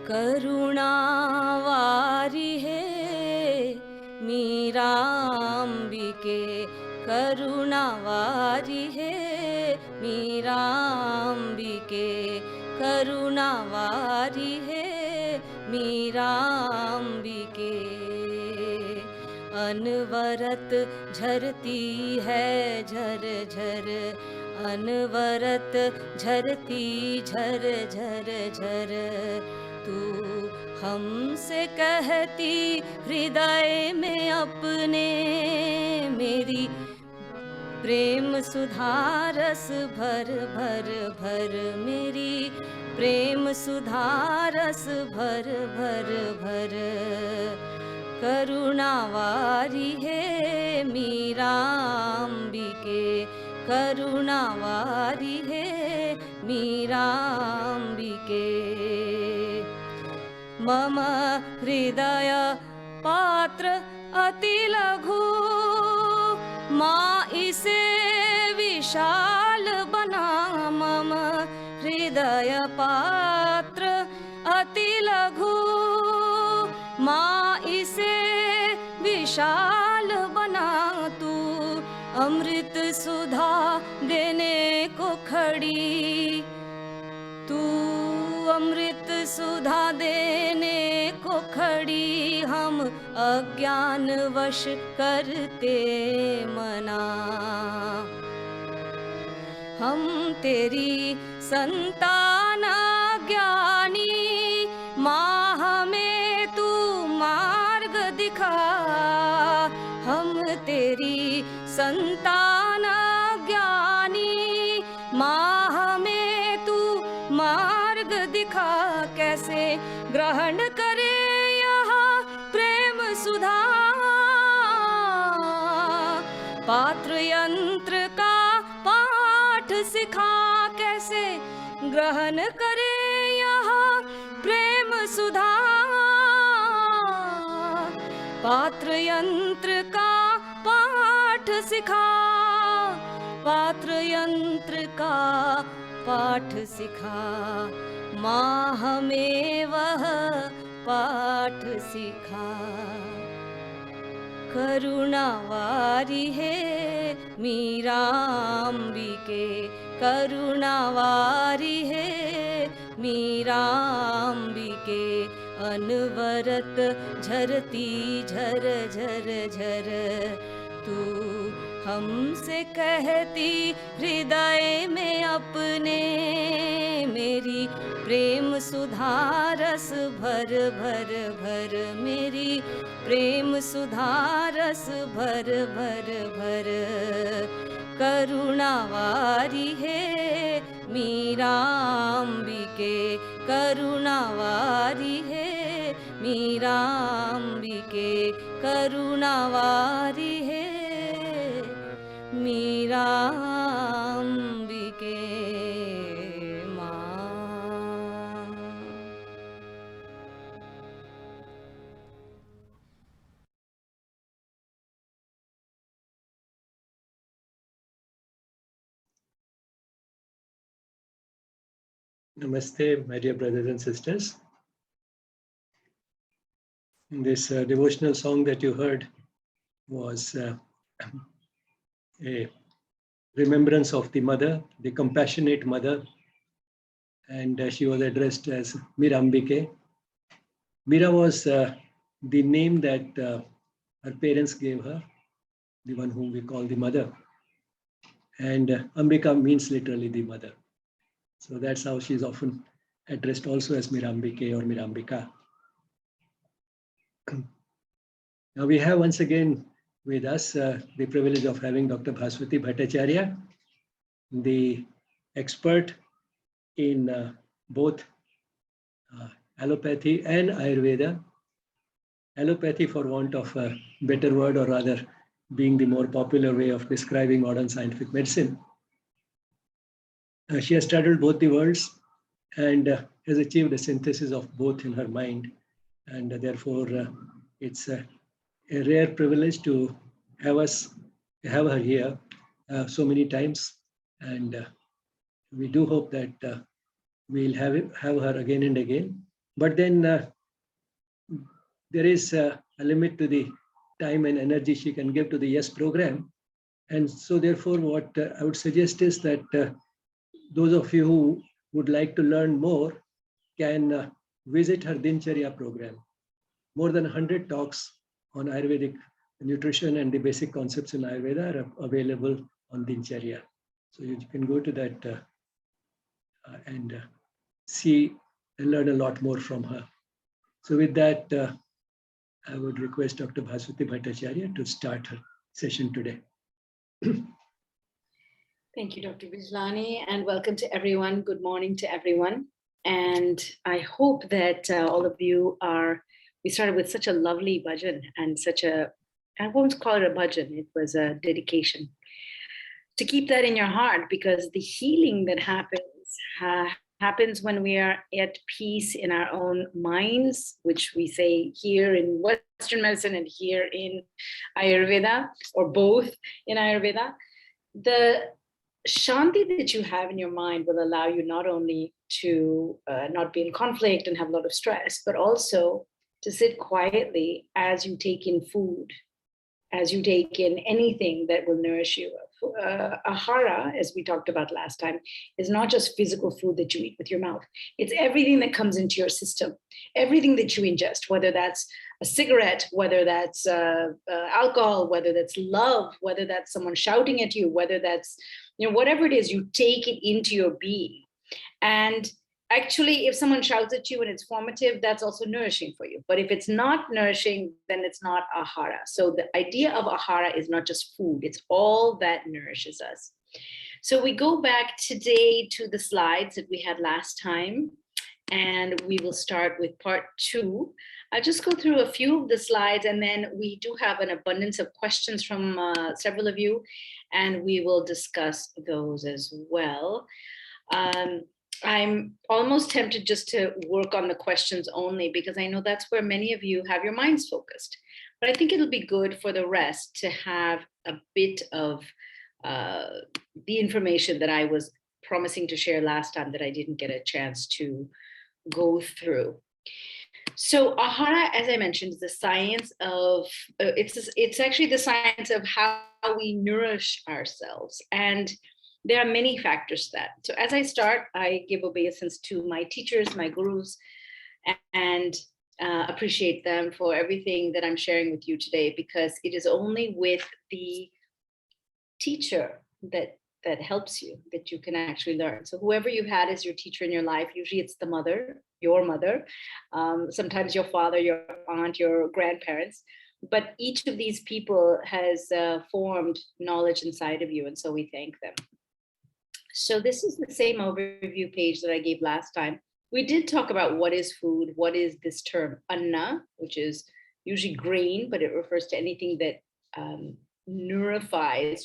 करुणावारी है मीरांबिके, करुणावारी है मीरांबिके, करुणावारी है मीरांबिके। अनवरत झरती है झर झर, अनवरत झरती झर झर झर, तू हमसे कहती हृदय में अपने, मेरी प्रेम सुधारस भर भर भर, मेरी प्रेम सुधारस भर भर भर। करुणावारी है मीरांबिके, करुणावारी है मीरांबिके। मम हृदय पात्र अति लघु, माँ इसे विशाल बना। मम हृदय पात्र अति लघु, माँ इसे विशाल बना। तू अमृत सुधा देने को खड़ी, तू अमृत सुधा देने को खड़ी। हम अज्ञान वश करते मना, हम तेरी संतान ज्ञानी। माँ हमें तू मार्ग दिखा, हम तेरी संतान ज्ञानी। माँ हमें तू मार्ग दिखा, कैसे ग्रहण करे यहाँ प्रेम सुधा। पात्र यंत्र का पाठ सिखा, कैसे ग्रहण करे यहाँ प्रेम सुधा। पात्र यंत्र का पाठ सिखा, पात्र यंत्र का पाठ सिखा। माँ हमें वह पाठ सिखा। करुणावारी है मीरांबिके, करुणावारी है मीरांबिके। अनवरत झरती झर झर झर, तू हमसे कहती हृदय में अपने, मेरी प्रेम सुधारस भर भर भर, मेरी प्रेम सुधारस भर भर भर। करुणावारी है मीरांबिके, करुणावारी है मीरांबिके, करुणावारी है मीरांबिके माँ। Namaste, my dear brothers and sisters. This devotional song that you heard was a remembrance of the mother, the compassionate mother, and she was addressed as Mirambike. Mira was the name that her parents gave her, the one whom we call the mother, and Ambika means literally the mother. So that's how she is often addressed also as Mirambike or Mirambika. Now we have once again with us the privilege of having Dr. Bhaswati Bhattacharya, the expert in both allopathy and Ayurveda. Allopathy, for want of a better word, or rather being the more popular way of describing modern scientific medicine. She has straddled both the worlds and has achieved a synthesis of both in her mind, and therefore it's a rare privilege to have her here so many times And we do hope that we'll have her again and again. But then there is a limit to the time and energy she can give to the YES program. And so therefore, what I would suggest is that those of you who would like to learn more can visit her Dincharya program. More than 100 talks on Ayurvedic nutrition and the basic concepts in Ayurveda are available on Dincharya. So you can go to that and see and learn a lot more from her. So with that, I would request Dr. Bhaswati Bhattacharya to start her session today. Thank you, Dr. Bijlani, and welcome to everyone. Good morning to everyone. And I hope that all of you we started with such a lovely bhajan and I won't call it a bhajan, it was a dedication. To keep that in your heart, because the healing that happens when we are at peace in our own minds, which we say here in Western medicine and here in Ayurveda, or both in Ayurveda. The Shanti that you have in your mind will allow you not only to not be in conflict and have a lot of stress, but also to sit quietly as you take in food, as you take in anything that will nourish you. Āhāra, as we talked about last time, is not just physical food that you eat with your mouth. It's everything that comes into your system, everything that you ingest, whether that's a cigarette, whether that's alcohol, whether that's love, whether that's someone shouting at you, whether that's, whatever it is, you take it into your being. And actually, if someone shouts at you and it's formative, that's also nourishing for you. But if it's not nourishing, then it's not Āhāra. So the idea of Āhāra is not just food, it's all that nourishes us. So we go back today to the slides that we had last time, and we will start with part 2. I'll just go through a few of the slides, and then we do have an abundance of questions from several of you, and we will discuss those as well. I'm almost tempted just to work on the questions only, because I know that's where many of you have your minds focused. But I think it'll be good for the rest to have a bit of the information that I was promising to share last time that I didn't get a chance to go through. So Āhāra, as I mentioned, is the science of, it's actually the science of how we nourish ourselves. And there are many factors to that. So as I start, I give obeisance to my teachers, my gurus, and appreciate them for everything that I'm sharing with you today, because it is only with the teacher that helps you that you can actually learn. So whoever you had as your teacher in your life, usually it's the mother, your mother, sometimes your father, your aunt, your grandparents. But each of these people has formed knowledge inside of you, and so we thank them. So this is the same overview page that I gave last time. We did talk about what is food, what is this term, anna, which is usually grain, but it refers to anything that nutrifies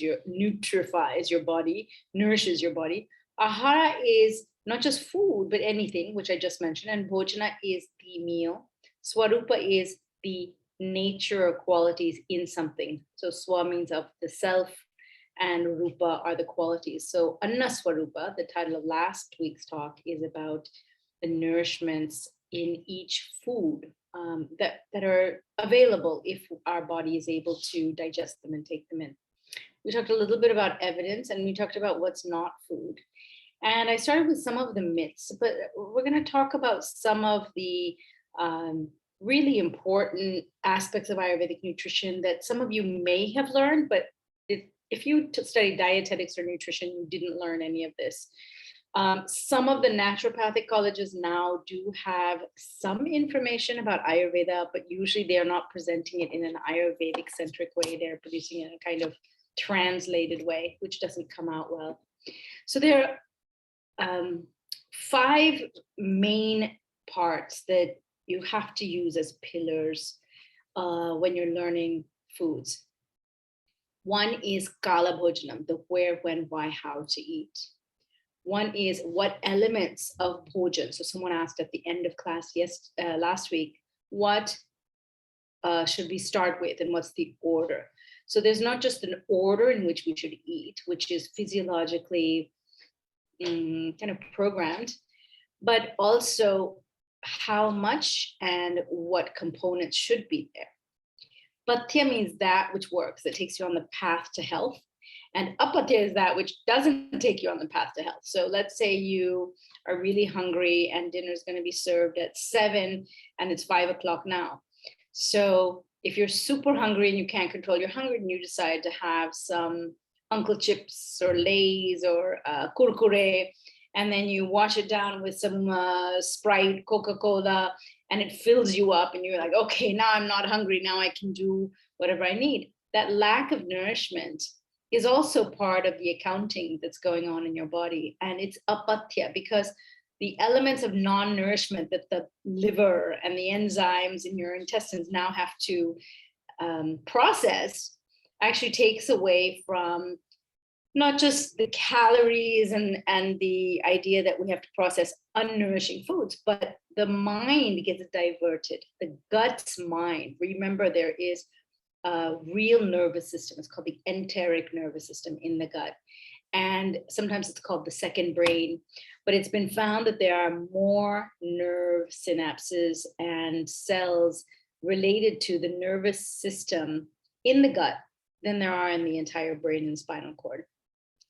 your body, nourishes your body. Āhāra is not just food, but anything, which I just mentioned, and bhojana is the meal. Swarupa is the nature or qualities in something. So swa means of the self, and rupa are the qualities. So Anna Swarupa, the title of last week's talk, is about the nourishments in each food that are available if our body is able to digest them and take them in. We talked a little bit about evidence, and we talked about what's not food. And I started with some of the myths, but we're going to talk about some of the really important aspects of Ayurvedic nutrition that some of you may have learned, but if you studied dietetics or nutrition, you didn't learn any of this. Some of the naturopathic colleges now do have some information about Ayurveda, but usually they are not presenting it in an Ayurvedic centric way. They're producing it in a kind of translated way, which doesn't come out well. So there are 5 main parts that you have to use as pillars when you're learning foods. One is Kala Bhojanam, the where, when, why, how to eat. One is what elements of bhojan. So someone asked at the end of class last week, what should we start with and what's the order? So there's not just an order in which we should eat, which is physiologically kind of programmed, but also how much and what components should be there. Patya means that which works, that takes you on the path to health. And apatya is that which doesn't take you on the path to health. So let's say you are really hungry and dinner is going to be served at 7 and it's 5 o'clock now. So if you're super hungry and you can't control your hunger and you decide to have some Uncle Chips or Lay's or Kurkure, and then you wash it down with some Sprite, Coca-Cola, and it fills you up and you're like, okay, now I'm not hungry. Now I can do whatever I need. That lack of nourishment is also part of the accounting that's going on in your body. And it's apatya, because the elements of non-nourishment that the liver and the enzymes in your intestines now have to process actually takes away from not just the calories and the idea that we have to process unnourishing foods, but the mind gets diverted, the gut's mind. Remember, there is a real nervous system. It's called the enteric nervous system in the gut. And sometimes it's called the second brain, but it's been found that there are more nerve synapses and cells related to the nervous system in the gut than there are in the entire brain and spinal cord.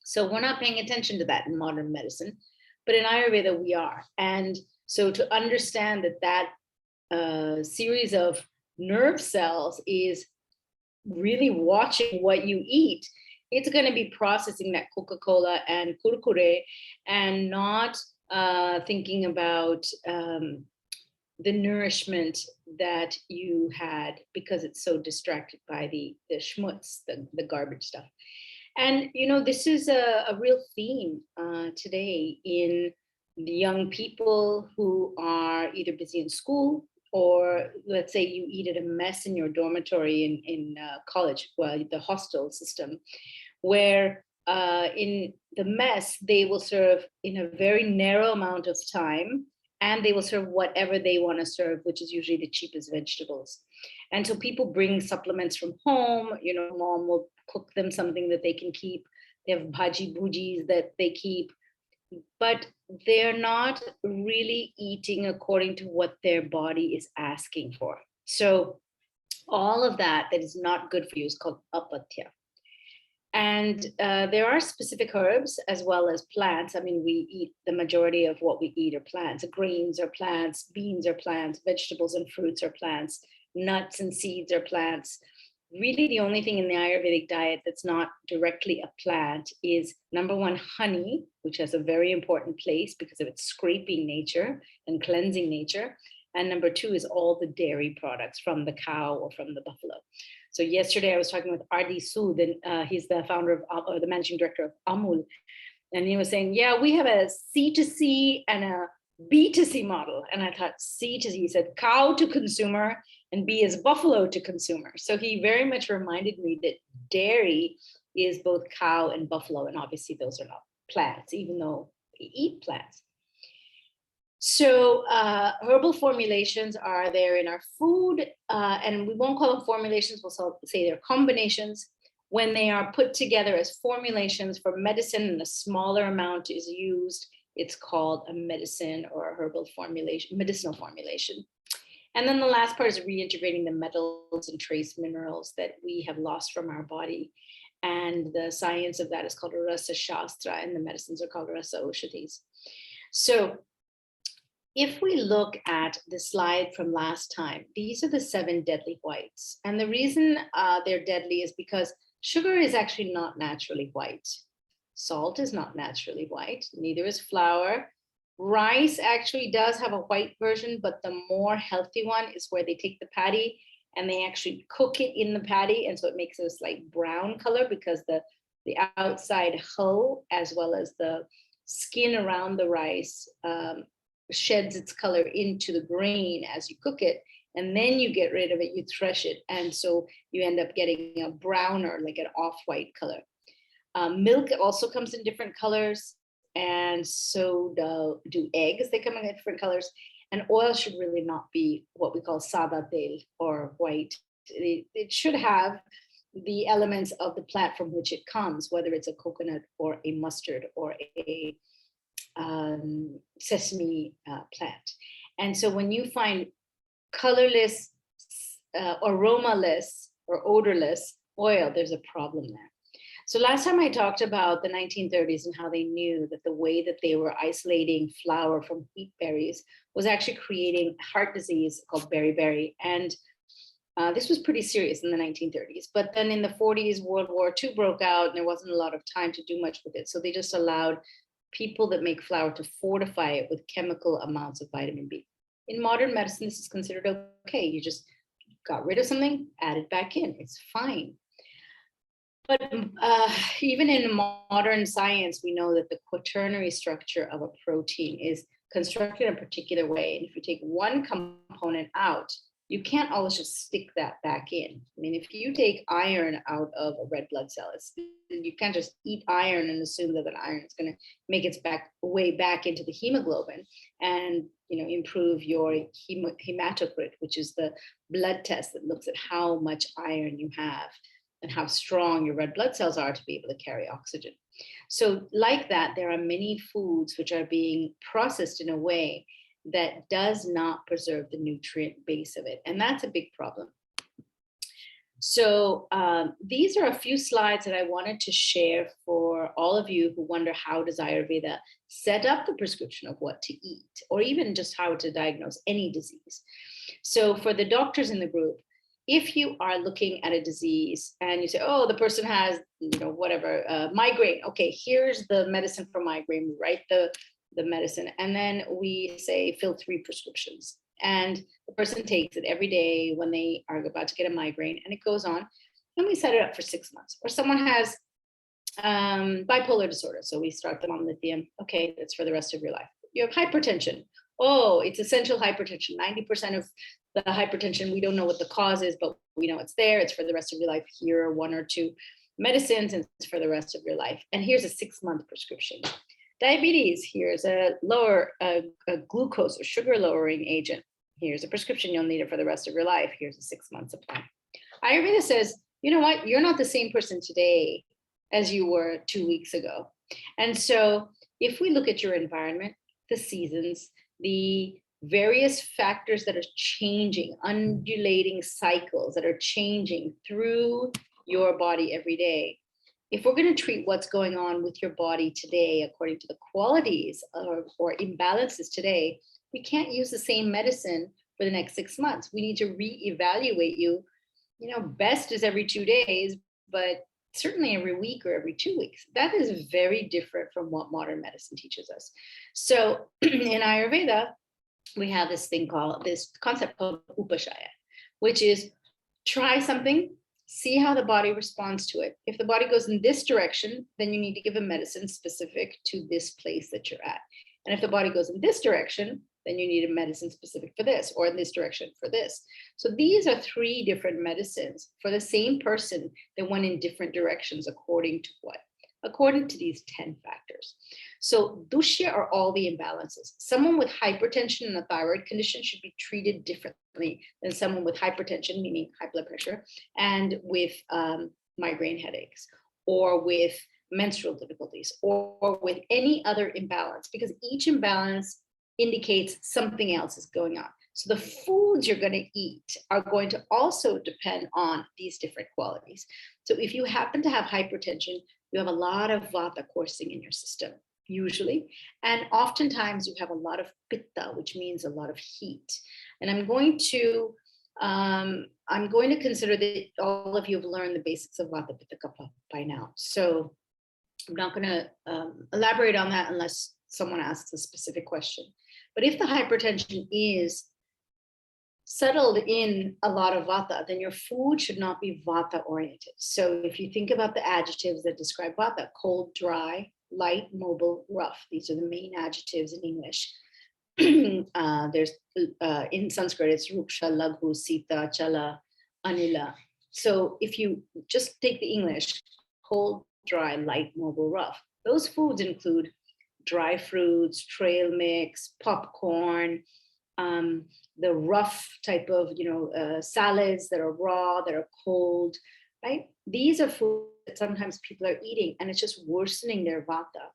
So we're not paying attention to that in modern medicine, but in Ayurveda we are. And so to understand that series of nerve cells is really watching what you eat, it's going to be processing that Coca-Cola and Kurkure and not thinking about the nourishment that you had, because it's so distracted by the schmutz, the garbage stuff. And, you know, this is a real theme today in the young people who are either busy in school, or let's say you eat at a mess in your dormitory in college, well, the hostel system, where in the mess, they will serve in a very narrow amount of time, and they will serve whatever they want to serve, which is usually the cheapest vegetables. And so people bring supplements from home. You know, mom will cook them something that they can keep. They have bhaji bhujis that they keep, but they're not really eating according to what their body is asking for. So all of that is not good for you is called apatya. And there are specific herbs as well as plants. I mean, we eat, the majority of what we eat are plants. Grains are plants, beans are plants, vegetables and fruits are plants, nuts and seeds are plants. Really, the only thing in the Ayurvedic diet that's not directly a plant is, number one, honey, which has a very important place because of its scraping nature and cleansing nature. And number two is all the dairy products from the cow or from the buffalo. So yesterday I was talking with R.D. Sood, and he's the founder of, or the managing director of Amul. And he was saying, yeah, we have a C2C and a B2C model. And I thought, C2C, he said cow to consumer, and B is buffalo to consumer. So he very much reminded me that dairy is both cow and buffalo. And obviously those are not plants, even though we eat plants. So herbal formulations are there in our food, and we won't call them formulations, we'll say they're combinations. When they are put together as formulations for medicine and a smaller amount is used, it's called a medicine or a herbal formulation, medicinal formulation. And then the last part is reintegrating the metals and trace minerals that we have lost from our body. And the science of that is called Rasa Shastra, and the medicines are called Rasa Oshadhis. So if we look at the slide from last time, these are the 7 deadly whites. And the reason they're deadly is because sugar is actually not naturally white. Salt is not naturally white, neither is flour. Rice actually does have a white version, but the more healthy one is where they take the paddy and they actually cook it in the paddy. And so it makes this like brown color, because the outside hull as well as the skin around the rice sheds its color into the grain as you cook it, and then you get rid of it, you thresh it, and so you end up getting a browner, like an off-white color. Milk also comes in different colors, and so do eggs. They come in different colors, and oil should really not be what we call sada tel or white. It should have the elements of the plant from which it comes, whether it's a coconut or a mustard or a sesame plant. And so when you find colorless, aromaless, or odorless oil, there's a problem there. So last time I talked about the 1930s and how they knew that the way that they were isolating flour from wheat berries was actually creating heart disease called beriberi. And this was pretty serious in the 1930s. But then in the 40s, World War II broke out and there wasn't a lot of time to do much with it. So they just allowed people that make flour to fortify it with chemical amounts of vitamin B. In modern medicine, this is considered okay. You just got rid of something, add it back in, it's fine. But even in modern science, we know that the quaternary structure of a protein is constructed in a particular way. And if you take one component out, you can't always just stick that back in. I mean, if you take iron out of a red blood cell, you can't just eat iron and assume that iron is going to make its way back into the hemoglobin and improve your hematocrit, which is the blood test that looks at how much iron you have and how strong your red blood cells are to be able to carry oxygen. So like that, there are many foods which are being processed in a way that does not preserve the nutrient base of it. And that's a big problem. So these are a few slides that I wanted to share for all of you who wonder, how does Ayurveda set up the prescription of what to eat, or even just how to diagnose any disease? So for the doctors in the group, if you are looking at a disease and you say, oh, the person has, migraine. Okay, here's the medicine for migraine. We write the medicine, and then we say, fill 3 prescriptions. And the person takes it every day when they are about to get a migraine, and it goes on. And we set it up for 6 months. Or someone has bipolar disorder, so we start them on lithium. Okay, that's for the rest of your life. You have hypertension. Oh, it's essential hypertension. 90% of the hypertension, we don't know what the cause is, but we know it's there. It's for the rest of your life. Here are 1 or 2 medicines, and it's for the rest of your life. And here's a 6-month prescription. Diabetes, here's a glucose or sugar lowering agent. Here's a prescription, you'll need it for the rest of your life. Here's a 6-month supply. Ayurveda says, you know what? You're not the same person today as you were 2 weeks ago. And so if we look at your environment, the seasons, the various factors that are changing, undulating cycles that are changing through your body every day, if we're going to treat what's going on with your body today according to the qualities or imbalances today, we can't use the same medicine for the next 6 months. We need to reevaluate you. Best is every 2 days, but certainly every week or every 2 weeks. That is very different from what modern medicine teaches us. So in Ayurveda, we have this concept called upashaya, which is try something, see how the body responds to it. If the body goes in this direction, then you need to give a medicine specific to this place that you're at. And if the body goes in this direction, then you need a medicine specific for this, or in this direction for this. So these are 3 different medicines for the same person that went in different directions according to what? According to these 10 factors. So dushya are all the imbalances. Someone with hypertension and a thyroid condition should be treated differently than someone with hypertension, meaning high blood pressure, and with migraine headaches, or with menstrual difficulties, or with any other imbalance, because each imbalance indicates something else is going on. So the foods you're going to eat are going to also depend on these different qualities. So if you happen to have hypertension, you have a lot of vata coursing in your system, usually. And oftentimes you have a lot of pitta, which means a lot of heat. And I'm going to consider that all of you have learned the basics of vata, pitta, kapha by now. So I'm not going to elaborate on that unless someone asks a specific question. But if the hypertension is settled in a lot of vata, then your food should not be vata oriented. So if you think about the adjectives that describe vata, cold, dry, light, mobile, rough, these are the main adjectives in English. There's in Sanskrit, it's ruksha, laghu, sita, chala, anila. So if you just take the English, cold, dry, light, mobile, rough, those foods include dry fruits, trail mix, popcorn, the rough type of, salads that are raw, that are cold, right? These are foods that sometimes people are eating and it's just worsening their vata.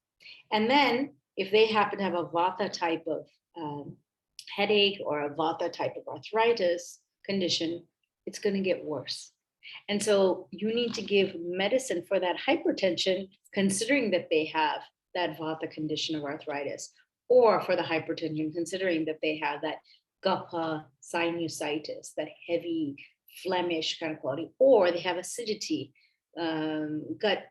And then if they happen to have a vata type of headache or a vata type of arthritis condition, it's going to get worse. And so you need to give medicine for that hypertension, considering that they have that vata condition of arthritis, or for the hypertension, considering that they have that kapha sinusitis, that heavy phlegmish kind of quality, or they have acidity, gut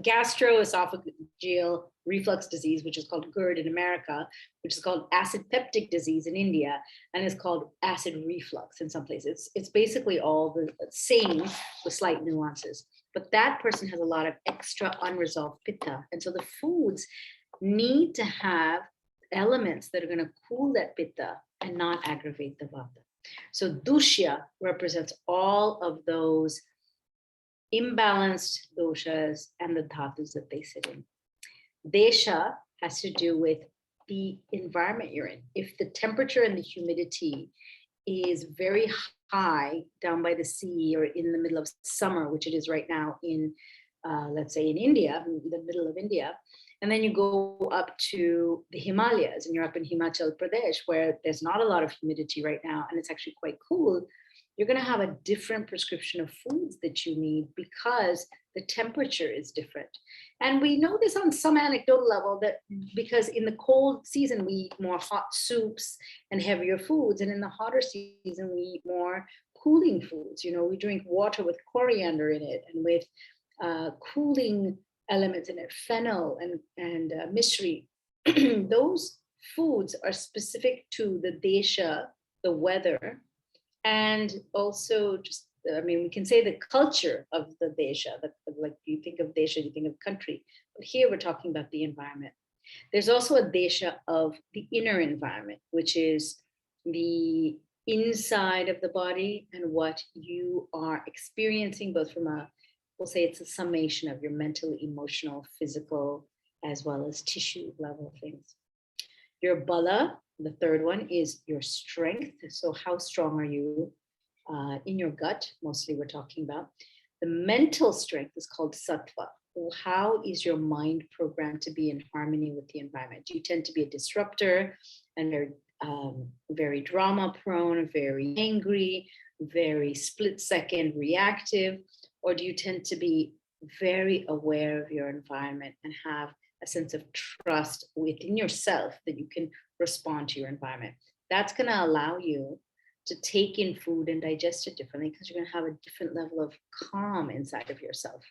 gastroesophageal reflux disease, which is called GERD in America, which is called acid peptic disease in India, and is called acid reflux in some places. It's basically all the same with slight nuances. But that person has a lot of extra unresolved pitta. And so the foods need to have elements that are going to cool that pitta and not aggravate the vata. So dushya represents all of those imbalanced doshas and the dhatus that they sit in. Desha has to do with the environment you're in. If the temperature and the humidity is very high down by the sea or in the middle of summer, which it is right now in, let's say in India, in the middle of India, and then you go up to the Himalayas and you're up in Himachal Pradesh where there's not a lot of humidity right now and it's actually quite cool, you're going to have a different prescription of foods that you need because the temperature is different. And we know this on some anecdotal level that because in the cold season, we eat more hot soups and heavier foods. And in the hotter season, we eat more cooling foods. You know, we drink water with coriander in it and with cooling elements in it, fennel and misri. Those foods are specific to the desha, the weather, and also just, I mean, we can say the culture of the desha, like you think of desha, you think of country, but here we're talking about the environment. There's also a desha of the inner environment, which is the inside of the body and what you are experiencing, both from a, we'll say it's a summation of your mental, emotional, physical, as well as tissue level things. Your bala, the third one, is your strength. So how strong are you in your gut? Mostly we're talking about. The mental strength is called sattva. How is your mind programmed to be in harmony with the environment? Do you tend to be a disruptor and very drama prone, very angry, very split second reactive? Or do you tend to be very aware of your environment and have a sense of trust within yourself that you can respond to your environment? That's going to allow you to take in food and digest it differently because you're going to have a different level of calm inside of yourself.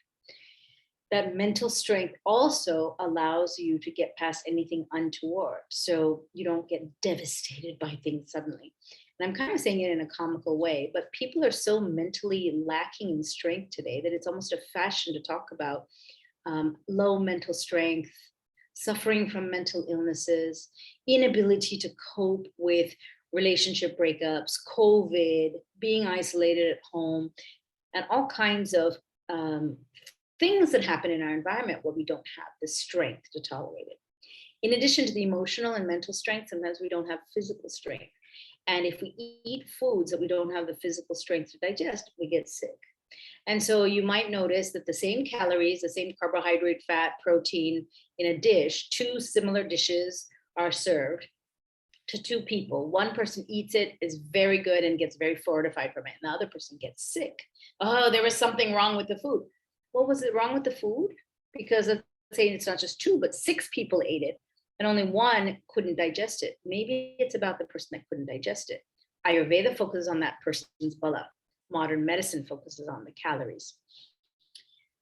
That mental strength also allows you to get past anything untoward, so you don't get devastated by things suddenly. And I'm kind of saying it in a comical way, but people are so mentally lacking in strength today that it's almost a fashion to talk about low mental strength, suffering from mental illnesses, inability to cope with relationship breakups, COVID, being isolated at home, and all kinds of things that happen in our environment where we don't have the strength to tolerate it. In addition to the emotional and mental strength, sometimes we don't have physical strength. And if we eat foods that we don't have the physical strength to digest, we get sick. And so you might notice that the same calories, the same carbohydrate, fat, protein in a dish, two similar dishes are served to two people. One person eats it, is very good and gets very fortified from it. And the other person gets sick. Oh, there was something wrong with the food. What was it wrong with the food? Because let's say it's not just two, but 6 people ate it and only one couldn't digest it. Maybe it's about the person that couldn't digest it. Ayurveda focuses on that person's bala. Modern medicine focuses on the calories.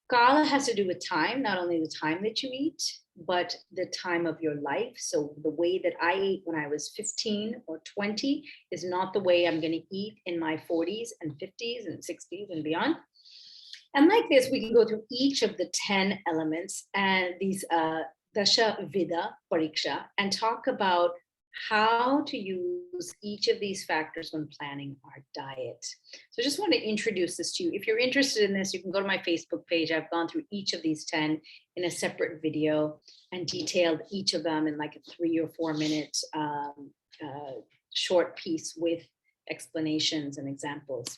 Kala has to do with time, not only the time that you eat, but the time of your life. So the way that I ate when I was 15 or 20 is not the way I'm going to eat in my 40s and 50s and 60s and beyond. And like this, we can go through each of the 10 elements and these Dasha Vida Pariksha and talk about how to use each of these factors when planning our diet. So I just want to introduce this to you. If you're interested in this, you can go to my Facebook page. I've gone through each of these 10 in a separate video and detailed each of them in like a 3 or 4 minute short piece with explanations and examples.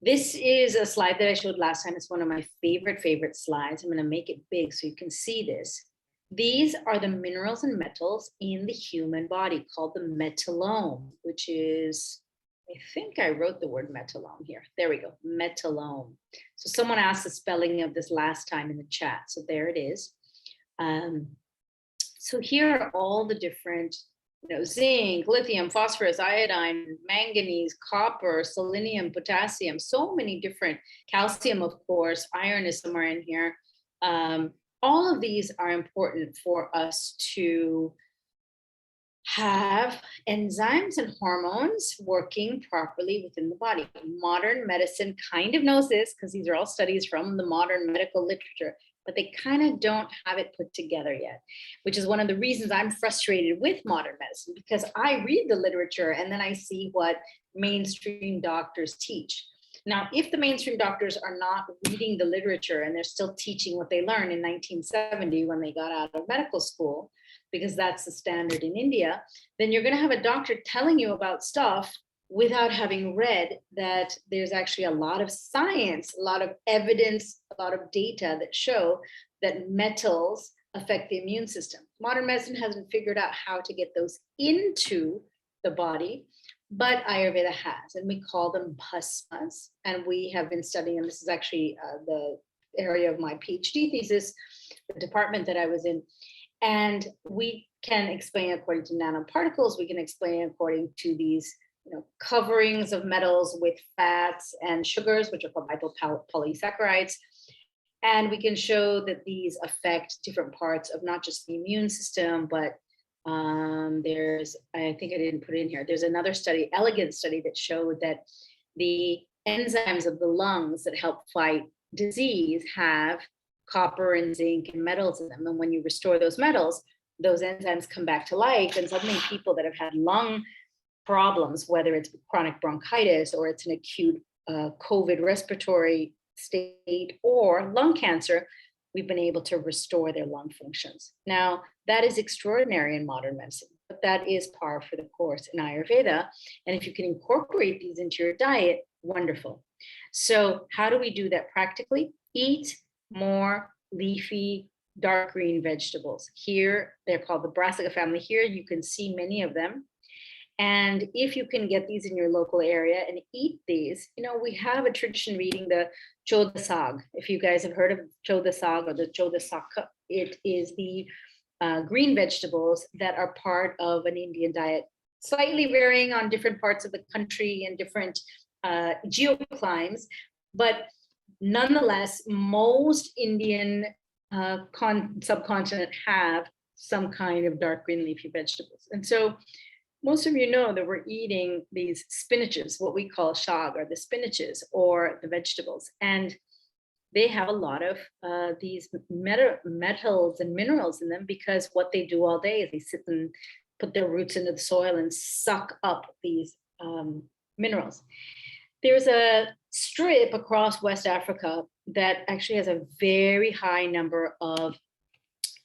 This is a slide that I showed last time. It's one of my favorite slides. I'm going to make it big so you can see this. These are the minerals and metals in the human body called the metallome, which is, I think I wrote the word metallome here. There we go, metallome. So someone asked the spelling of this last time in the chat. So there it is. So here are all the different, zinc, lithium, phosphorus, iodine, manganese, copper, selenium, potassium, so many different, calcium, of course, iron is somewhere in here. All of these are important for us to have enzymes and hormones working properly within the body. Modern medicine kind of knows this because these are all studies from the modern medical literature, but they kind of don't have it put together yet, which is one of the reasons I'm frustrated with modern medicine, because I read the literature and then I see what mainstream doctors teach. Now, if the mainstream doctors are not reading the literature and they're still teaching what they learned in 1970 when they got out of medical school, because that's the standard in India, then you're going to have a doctor telling you about stuff without having read that there's actually a lot of science, a lot of evidence, a lot of data that show that metals affect the immune system. Modern medicine hasn't figured out how to get those into the body, but Ayurveda has, and we call them bhasmas. And we have been studying, and this is actually the area of my PhD thesis, the department that I was in. And we can explain according to nanoparticles, we can explain according to these coverings of metals with fats and sugars, which are called polysaccharides. And we can show that these affect different parts of not just the immune system, but there's, I think I didn't put it in here, there's another study, elegant study, that showed that the enzymes of the lungs that help fight disease have copper and zinc and metals in them. And when you restore those metals, those enzymes come back to life. And suddenly people that have had lung problems, whether it's chronic bronchitis or it's an acute COVID respiratory state or lung cancer, we've been able to restore their lung functions. Now, that is extraordinary in modern medicine, but that is par for the course in Ayurveda. And if you can incorporate these into your diet, wonderful. So how do we do that practically? Eat more leafy, dark green vegetables. Here, they're called the Brassica family. Here, you can see many of them. And if you can get these in your local area and eat these, we have a tradition of eating the choda sag. If you guys have heard of choda sag or the choda saka, it is the green vegetables that are part of an Indian diet, slightly varying on different parts of the country and different geoclimes. But nonetheless, most Indian subcontinent have some kind of dark green leafy vegetables. And so most of you know that we're eating these spinaches, what we call shag, or the spinaches, or the vegetables. And they have a lot of these metals and minerals in them, because what they do all day is they sit and put their roots into the soil and suck up these minerals. There's a strip across West Africa that actually has a very high number of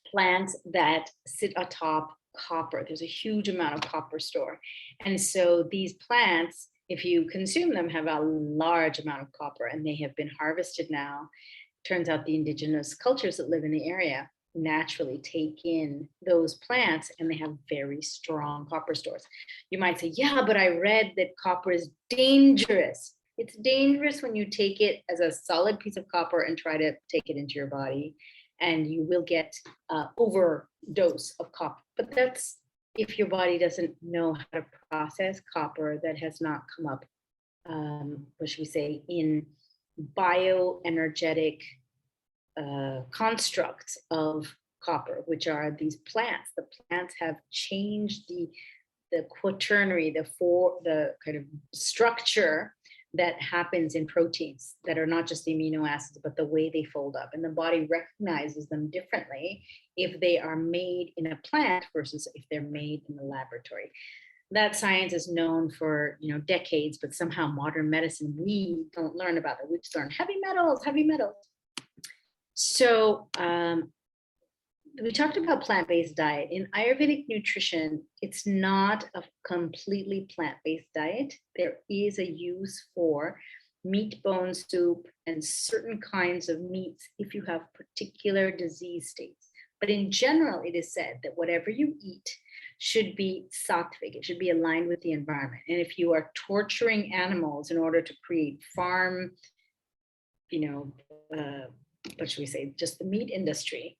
plants that sit atop copper. There's a huge amount of copper store. And so these plants, if you consume them, have a large amount of copper, and they have been harvested now. Turns out the indigenous cultures that live in the area naturally take in those plants, and they have very strong copper stores. You might say, yeah, but I read that copper is dangerous. It's dangerous when you take it as a solid piece of copper and try to take it into your body, and you will get overdose of copper. But that's if your body doesn't know how to process copper that has not come up, what should we say, in bioenergetic constructs of copper, which are these plants. The plants have changed the quaternary, the kind of structure that happens in proteins that are not just the amino acids, but the way they fold up. And the body recognizes them differently if they are made in a plant versus if they're made in the laboratory. That science is known for decades, but somehow modern medicine, we don't learn about it. We just learn heavy metals. So we talked about plant-based diet. In Ayurvedic nutrition, it's not a completely plant-based diet. There is a use for meat bone soup, and certain kinds of meats if you have particular disease states. But in general, it is said that whatever you eat should be sattvic. It should be aligned with the environment. And if you are torturing animals in order to create farm, what should we say, just the meat industry,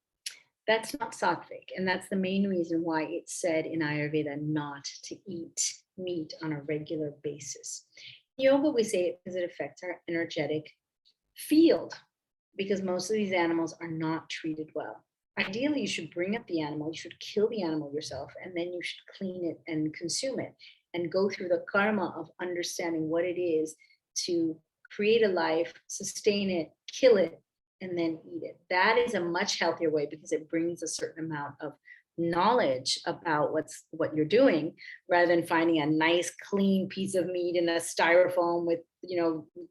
that's not sattvic. And that's the main reason why it's said in Ayurveda not to eat meat on a regular basis. In yoga, we say it because it affects our energetic field, because most of these animals are not treated well. Ideally, you should bring up the animal, you should kill the animal yourself, and then you should clean it and consume it and go through the karma of understanding what it is to create a life, sustain it, kill it, and then eat it. That is a much healthier way because it brings a certain amount of knowledge about what you're doing, rather than finding a nice clean piece of meat in a styrofoam with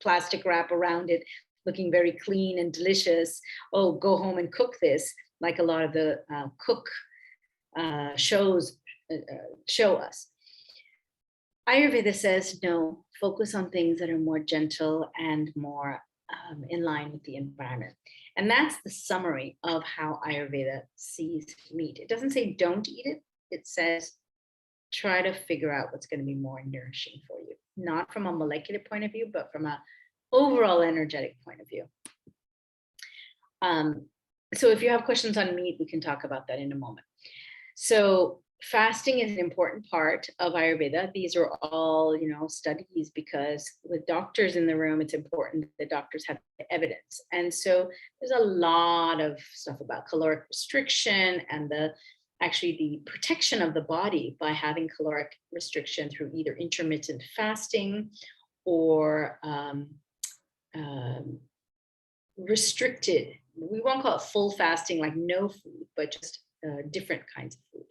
plastic wrap around it, looking very clean and delicious. Oh, go home and cook this, like a lot of the cook shows show us. Ayurveda says, no, focus on things that are more gentle and more in line with the environment. And that's the summary of how Ayurveda sees meat. It doesn't say don't eat it. It says try to figure out what's going to be more nourishing for you, not from a molecular point of view, but from an overall energetic point of view. So if you have questions on meat, we can talk about that in a moment. So fasting is an important part of Ayurveda. These are all, studies, because with doctors in the room, it's important that doctors have the evidence. And so there's a lot of stuff about caloric restriction and the protection of the body by having caloric restriction through either intermittent fasting or restricted. We won't call it full fasting, like no food, but just different kinds of food,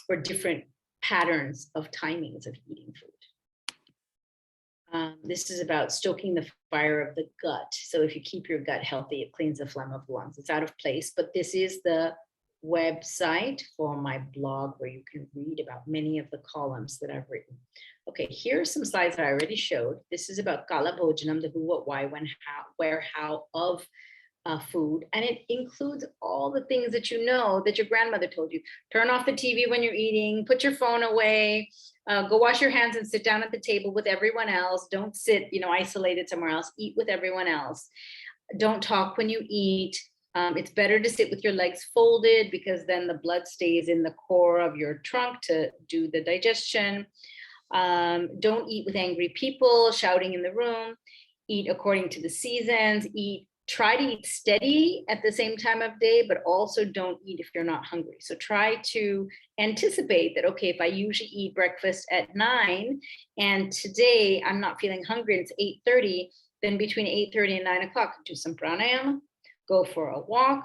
or different patterns of timings of eating food. This is about stoking the fire of the gut. So if you keep your gut healthy, it cleans the phlegm of the lungs. It's out of place, but this is the website for my blog where you can read about many of the columns that I've written. Okay, here are some slides that I already showed. This is about Kala Bhojanam, the who, what, why, when, how, where, how of food. And it includes all the things that that your grandmother told you. Turn off the TV when you're eating, put your phone away, go wash your hands and sit down at the table with everyone else. Don't sit, isolated somewhere else. Eat with everyone else. Don't talk when you eat. It's better to sit with your legs folded because then the blood stays in the core of your trunk to do the digestion. Don't eat with angry people shouting in the room. Eat according to the seasons. Try to eat steady at the same time of day, but also don't eat if you're not hungry. So try to anticipate that, okay, if I usually eat breakfast at 9 and today I'm not feeling hungry and it's 8:30, then between 8:30 and 9 o'clock, do some pranayama, go for a walk,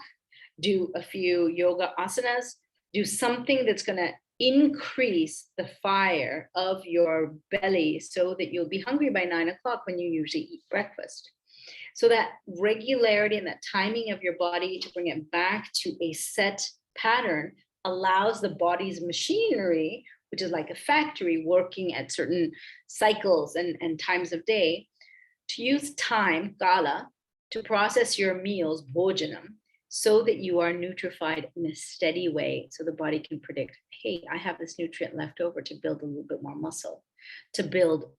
do a few yoga asanas, do something that's going to increase the fire of your belly so that you'll be hungry by 9 o'clock when you usually eat breakfast. So that regularity and that timing of your body to bring it back to a set pattern allows the body's machinery, which is like a factory working at certain cycles and times of day, to use time, kala, to process your meals, bhojanam, so that you are nutrified in a steady way, so the body can predict, hey, I have this nutrient left over to build a little bit more muscle, to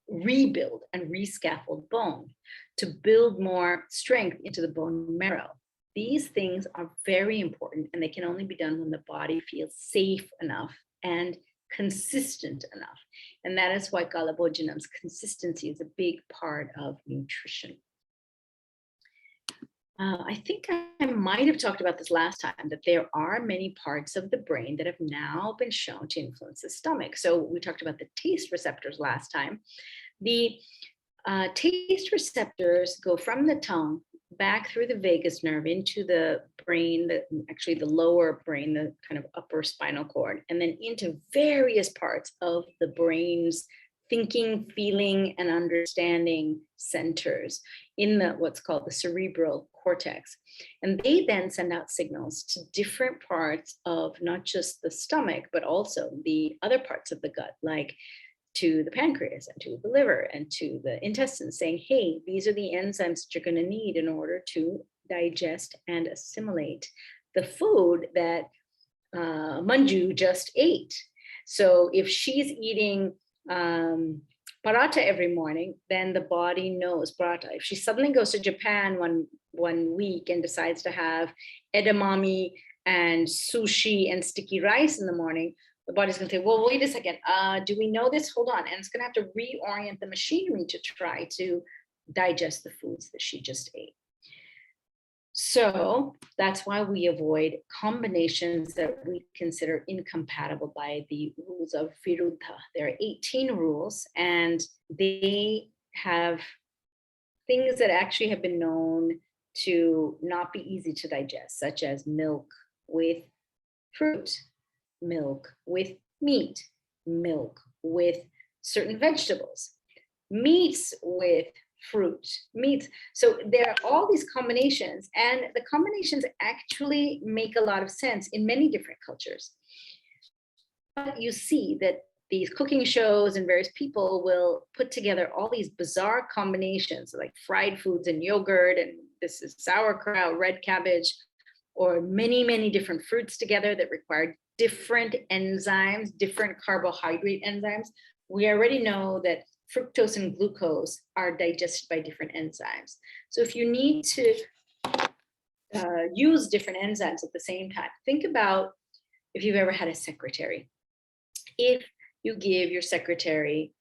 rebuild and rescaffold bone, to build more strength into the bone marrow. These things are very important, and they can only be done when the body feels safe enough and consistent enough. And that is why Kala Bhojanam's consistency is a big part of nutrition. I think I might have talked about this last time, that there are many parts of the brain that have now been shown to influence the stomach. So we talked about the taste receptors last time. The taste receptors go from the tongue back through the vagus nerve into the brain, the lower brain, the kind of upper spinal cord, and then into various parts of the brain's thinking, feeling, and understanding centers in what's called the cerebral cortex. And they then send out signals to different parts of not just the stomach, but also the other parts of the gut, like to the pancreas and to the liver and to the intestines, saying, hey, these are the enzymes that you're going to need in order to digest and assimilate the food that Manju just ate. So if she's eating paratha every morning, then the body knows paratha. If she suddenly goes to Japan one week and decides to have edamame and sushi and sticky rice in the morning, the body's going to say, well, wait a second, do we know this? Hold on. And it's going to have to reorient the machinery to try to digest the foods that she just ate. So that's why we avoid combinations that we consider incompatible by the rules of Viruddha. There are 18 rules, and they have things that actually have been known to not be easy to digest, such as milk with fruit, milk with meat, milk with certain vegetables, meats with fruit, meats. So there are all these combinations, and the combinations actually make a lot of sense in many different cultures. But you see that these cooking shows and various people will put together all these bizarre combinations, like fried foods and yogurt, and this is sauerkraut, red cabbage, or many, many different fruits together that require different enzymes, different carbohydrate enzymes. We already know that fructose and glucose are digested by different enzymes. So if you need to use different enzymes at the same time, think about if you've ever had a secretary. If you give your secretary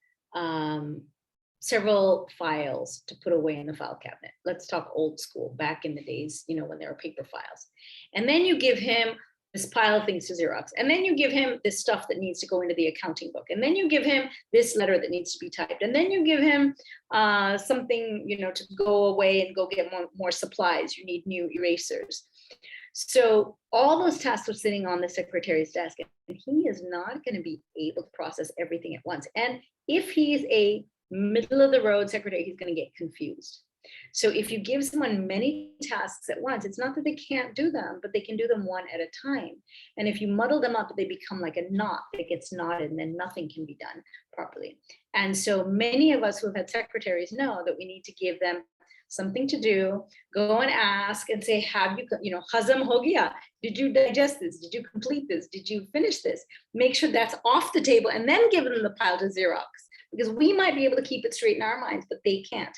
several files to put away in the file cabinet, let's talk old school, back in the days, when there were paper files. And then you give him this pile of things to Xerox. And then you give him this stuff that needs to go into the accounting book. And then you give him this letter that needs to be typed. And then you give him something, to go away and go get more supplies. You need new erasers. So all those tasks are sitting on the secretary's desk, and he is not going to be able to process everything at once. And if he's a middle of the road secretary, he's going to get confused. So if you give someone many tasks at once, it's not that they can't do them, but they can do them one at a time. And if you muddle them up, they become like a knot that gets knotted, and then nothing can be done properly. And so many of us who have had secretaries know that we need to give them something to do, go and ask and say, have you, hazam ho gaya? Did you digest this? Did you complete this? Did you finish this? Make sure that's off the table, and then give them the pile to Xerox, because we might be able to keep it straight in our minds, but they can't.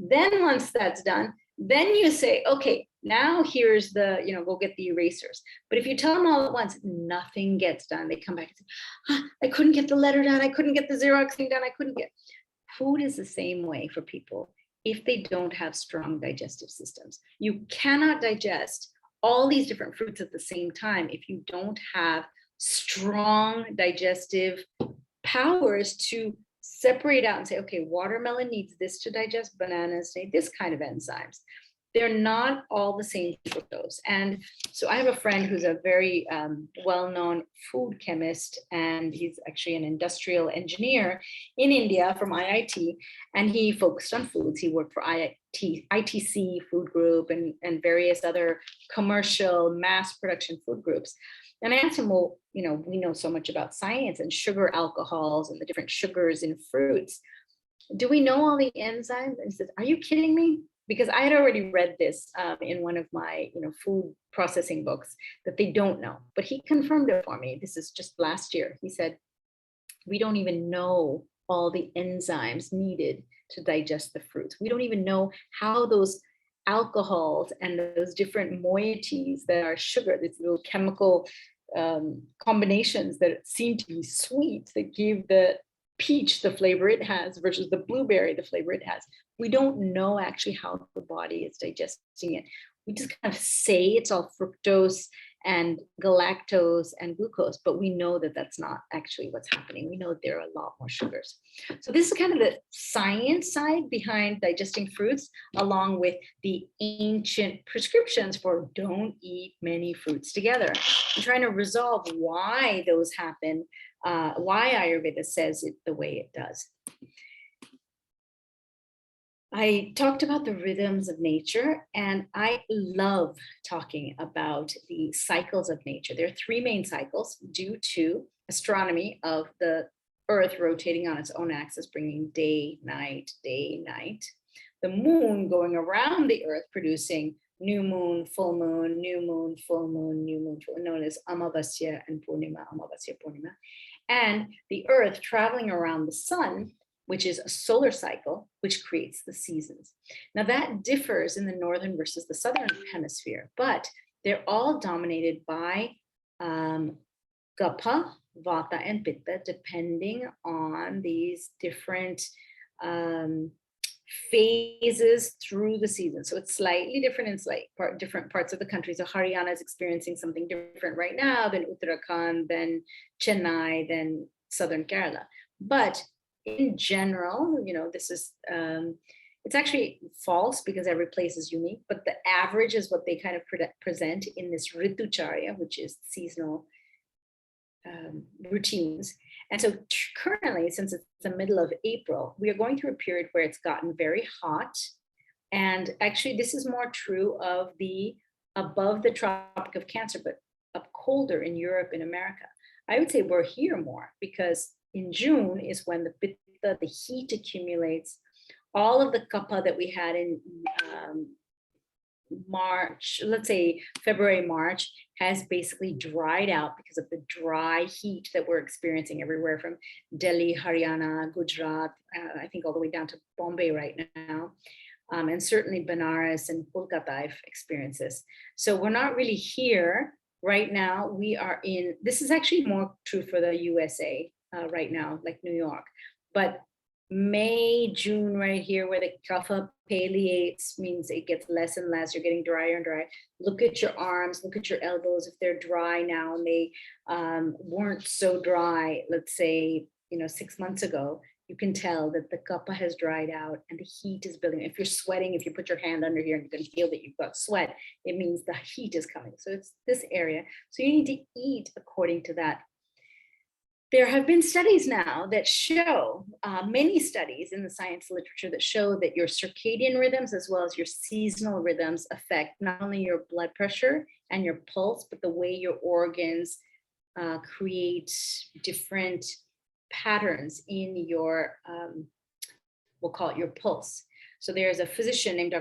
Then once that's done, then you say, okay, now here's the, go get the erasers. But if you tell them all at once, nothing gets done. They come back and say, I couldn't get the letter done. I couldn't get the Xerox thing done. Food is the same way for people if they don't have strong digestive systems. You cannot digest all these different fruits at the same time if you don't have strong digestive powers to separate out and say, okay, watermelon needs this to digest, bananas need this kind of enzymes. They're not all the same fructose. And so I have a friend who's a very well-known food chemist, and he's actually an industrial engineer in India from IIT, and he focused on foods. He worked for ITC food group and various other commercial mass production food groups. And I asked him, well, we know so much about science and sugar alcohols and the different sugars in fruits. Do we know all the enzymes? And he says, are you kidding me? Because I had already read this in one of my food processing books that they don't know. But he confirmed it for me. This is just last year. He said, we don't even know all the enzymes needed to digest the fruits. We don't even know how those alcohols and those different moieties that are sugar, these little chemical combinations that seem to be sweet, that give the peach the flavor it has versus the blueberry the flavor it has. We don't know actually how the body is digesting it. We just kind of say it's all fructose and galactose and glucose, but we know that that's not actually what's happening. We know that there are a lot more sugars. So this is kind of the science side behind digesting fruits, along with the ancient prescriptions for don't eat many fruits together. I'm trying to resolve why those happen, why Ayurveda says it the way it does. I talked about the rhythms of nature, and I love talking about the cycles of nature. There are three main cycles due to astronomy of the Earth rotating on its own axis, bringing day, night, day, night. The moon going around the Earth, producing new moon, full moon, new moon, full moon, new moon, known as Amavasya and Purnima, Amavasya, Purnima. And the Earth traveling around the sun, which is a solar cycle, which creates the seasons. Now that differs in the northern versus the southern hemisphere, but they're all dominated by Kapha, Vata, and Pitta, depending on these different phases through the season. So it's slightly different in different parts of the country. So Haryana is experiencing something different right now than Uttarakhand, than Chennai, than Southern Kerala. But in general, you know, this is, it's actually false because every place is unique, but the average is what they kind of present in this Ritucharya, which is seasonal routines. And so currently, since it's the middle of April, we are going through a period where it's gotten very hot. And actually, this is more true of the above the Tropic of Cancer, but up colder in Europe and America. I would say we're here more because in June is when the Pitta, the heat accumulates. All of the Kapha that we had in March, let's say February, March, has basically dried out because of the dry heat that we're experiencing everywhere from Delhi, Haryana, Gujarat, I think all the way down to Bombay right now. And certainly Banaras and Kolkata, I've experienced this. So we're not really here right now. We are in, this is actually more true for the USA right now, like New York. But May, June right here, where the kapha palliates, means it gets less and less, you're getting drier and drier. Look at your arms, look at your elbows. If they're dry now and they weren't so dry, let's say, 6 months ago, you can tell that the kapha has dried out and the heat is building. If you're sweating, if you put your hand under here and you can feel that you've got sweat, it means the heat is coming. So it's this area. So you need to eat according to that. There have been studies now that show, many studies in the science literature that show that your circadian rhythms as well as your seasonal rhythms affect not only your blood pressure and your pulse, but the way your organs create different patterns in your, we'll call it your pulse. So there's a physician named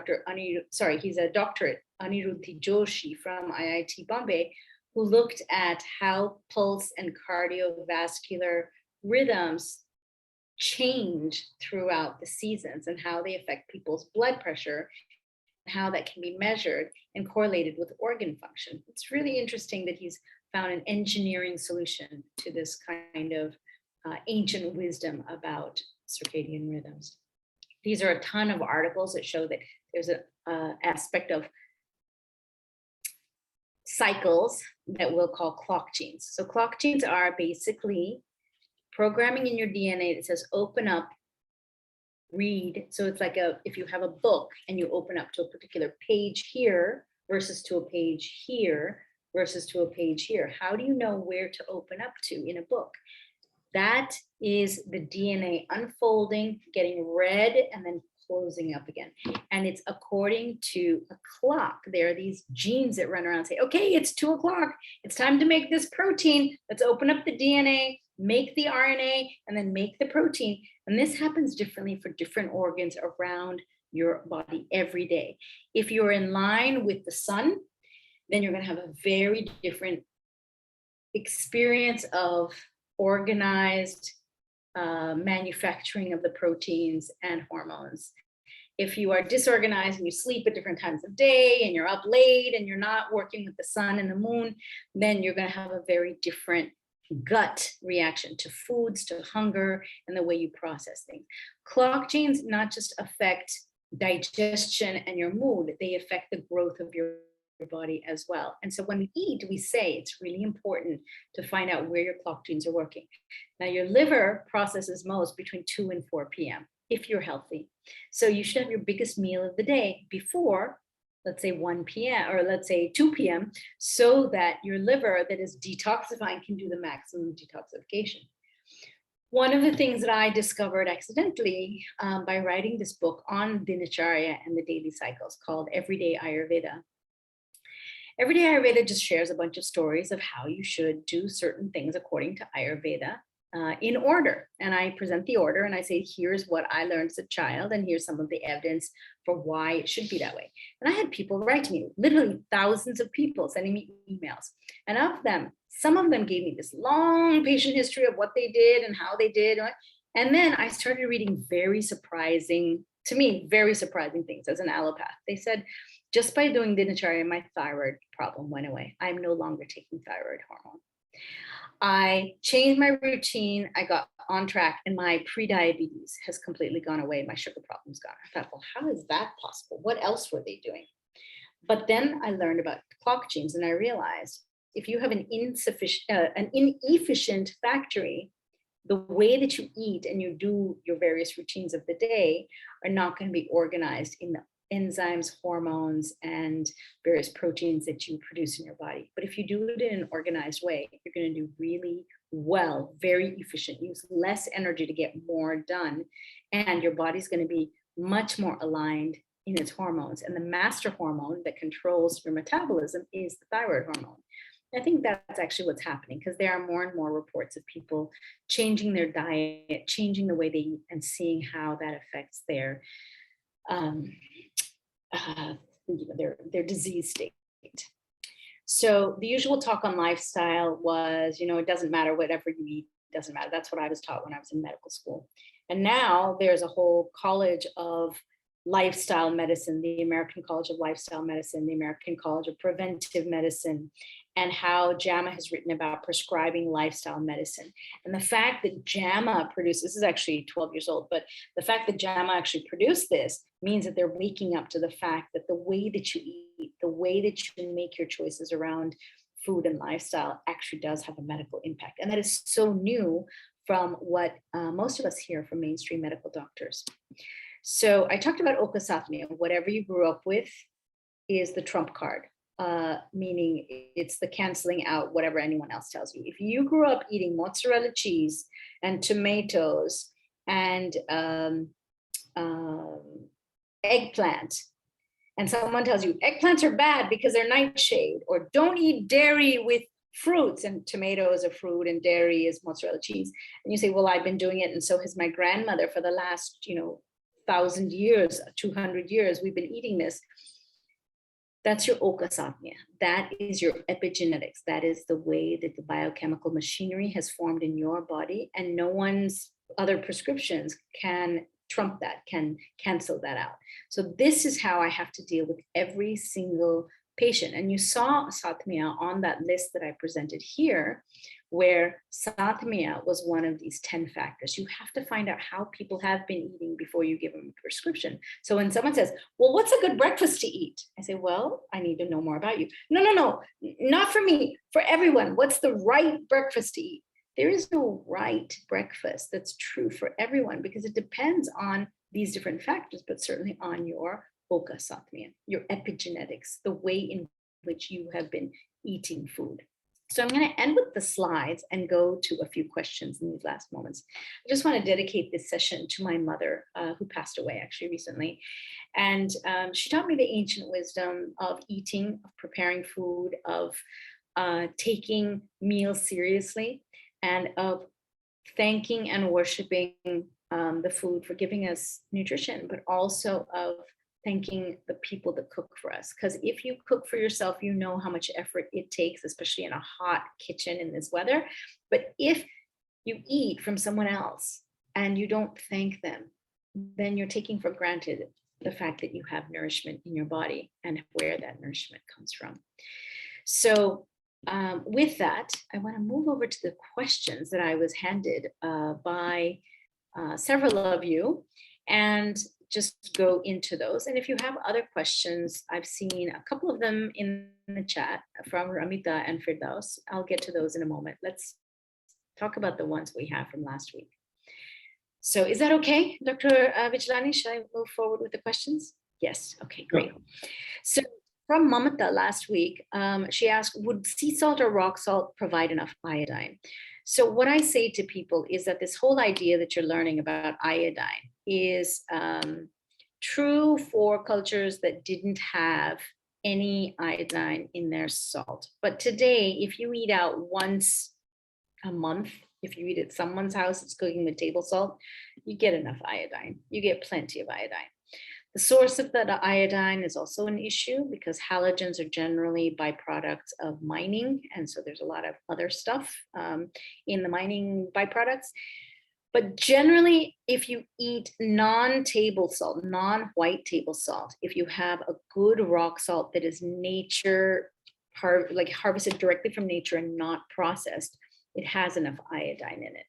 he's a doctorate, Aniruddhi Joshi from IIT Bombay, who looked at how pulse and cardiovascular rhythms change throughout the seasons and how they affect people's blood pressure, and how that can be measured and correlated with organ function. It's really interesting that he's found an engineering solution to this kind of ancient wisdom about circadian rhythms. These are a ton of articles that show that there's an aspect of cycles that we'll call clock genes. So clock genes are basically programming in your DNA that says open up, read. So it's like if you have a book and you open up to a particular page here versus to a page here versus to a page here, how do you know where to open up to in a book? That is the DNA unfolding, getting read, and then closing up again. And it's according to a clock. There are these genes that run around and say, okay, it's 2 o'clock. It's time to make this protein. Let's open up the DNA, make the RNA, and then make the protein. And this happens differently for different organs around your body every day. If you're in line with the sun, then you're going to have a very different experience of organized manufacturing of the proteins and hormones. If you are disorganized and you sleep at different times of day and you're up late and you're not working with the sun and the moon, then you're going to have a very different gut reaction to foods, to hunger, and the way you process things. Clock genes not just affect digestion and your mood, they affect the growth of your body as well. And so when we eat, we say it's really important to find out where your clock genes are working. Now, your liver processes most between 2 and 4 p.m. if you're healthy. So you should have your biggest meal of the day before, let's say 1 p.m. or let's say 2 p.m. so that your liver that is detoxifying can do the maximum detoxification. One of the things that I discovered accidentally by writing this book on Dinacharya and the daily cycles called Everyday Ayurveda. Everyday Ayurveda just shares a bunch of stories of how you should do certain things according to Ayurveda. in order. And I present the order and I say, here's what I learned as a child, and here's some of the evidence for why it should be that way. And I had people write to me, literally thousands of people sending me emails. And of them, some of them gave me this long patient history of what they did and how they did. And then I started reading very surprising, to me, very surprising things as an allopath. They said, just by doing Dinacharya, my thyroid problem went away. I'm no longer taking thyroid hormone. I changed my routine. I got on track, and my prediabetes has completely gone away. My sugar problem's gone. I thought, well, how is that possible? What else were they doing? But then I learned about clock genes, and I realized if you have an inefficient factory, the way that you eat and you do your various routines of the day are not going to be organized in the enzymes, hormones, and various proteins that you produce in your body. But if you do it in an organized way, you're going to do really well, very efficient, use less energy to get more done. And your body's going to be much more aligned in its hormones. And the master hormone that controls your metabolism is the thyroid hormone. I think that's actually what's happening, because there are more and more reports of people changing their diet, changing the way they eat, and seeing how that affects their their disease state. So the usual talk on lifestyle was, it doesn't matter whatever you eat, it doesn't matter. That's what I was taught when I was in medical school. And now there's a whole college of lifestyle medicine, the American College of Lifestyle Medicine, the American College of Preventive Medicine, and how JAMA has written about prescribing lifestyle medicine. And the fact that JAMA produced, this is actually 12 years old, but the fact that JAMA actually produced this means that they're waking up to the fact that the way that you eat, the way that you make your choices around food and lifestyle actually does have a medical impact. And that is so new from what most of us hear from mainstream medical doctors. So I talked about Okosathmia. Whatever you grew up with is the trump card, meaning it's the canceling out whatever anyone else tells you. If you grew up eating mozzarella cheese and tomatoes and eggplant, and someone tells you eggplants are bad because they're nightshade, or don't eat dairy with fruits, and tomato is a fruit and dairy is mozzarella cheese, and you say, well, I've been doing it and so has my grandmother for the last 1,000 years, 200 years, we've been eating this. That's your Okosathmia. That is your epigenetics. That is the way that the biochemical machinery has formed in your body, and no one's other prescriptions can trump that, can cancel that out. So this is how I have to deal with every single patient. And you saw Sathmia on that list that I presented here, where Sathmia was one of these 10 factors. You have to find out how people have been eating before you give them a prescription. So when someone says, well, what's a good breakfast to eat? I say, well, I need to know more about you. No, not for me, for everyone. What's the right breakfast to eat? There is no right breakfast that's true for everyone, because it depends on these different factors, but certainly on your Okosathmia, your epigenetics, the way in which you have been eating food. So I'm going to end with the slides and go to a few questions in these last moments. I just want to dedicate this session to my mother, who passed away actually recently. And she taught me the ancient wisdom of eating, of preparing food, of taking meals seriously, and of thanking and worshiping the food for giving us nutrition, but also of thanking the people that cook for us. Because if you cook for yourself, you know how much effort it takes, especially in a hot kitchen in this weather. But if you eat from someone else and you don't thank them, then you're taking for granted the fact that you have nourishment in your body and where that nourishment comes from. So with that, I want to move over to the questions that I was handed by several of you, and just go into those. And if you have other questions, I've seen a couple of them in the chat from Ramita and Firdaus. I'll get to those in a moment. Let's talk about the ones we have from last week. So is that okay, Dr. Vijlani? Should I move forward with the questions? Yes, okay, great. So from Mamata last week, she asked, would sea salt or rock salt provide enough iodine? So what I say to people is that this whole idea that you're learning about iodine is true for cultures that didn't have any iodine in their salt. But today, if you eat out once a month If you eat at someone's house, it's cooking with table salt, you get enough iodine. You get plenty of iodine. The source of that iodine is also an issue because halogens are generally byproducts of mining. And so there's a lot of other stuff in the mining byproducts. But generally, if you eat non-table salt, non-white table salt, if you have a good rock salt that is nature, like harvested directly from nature and not processed, it has enough iodine in it.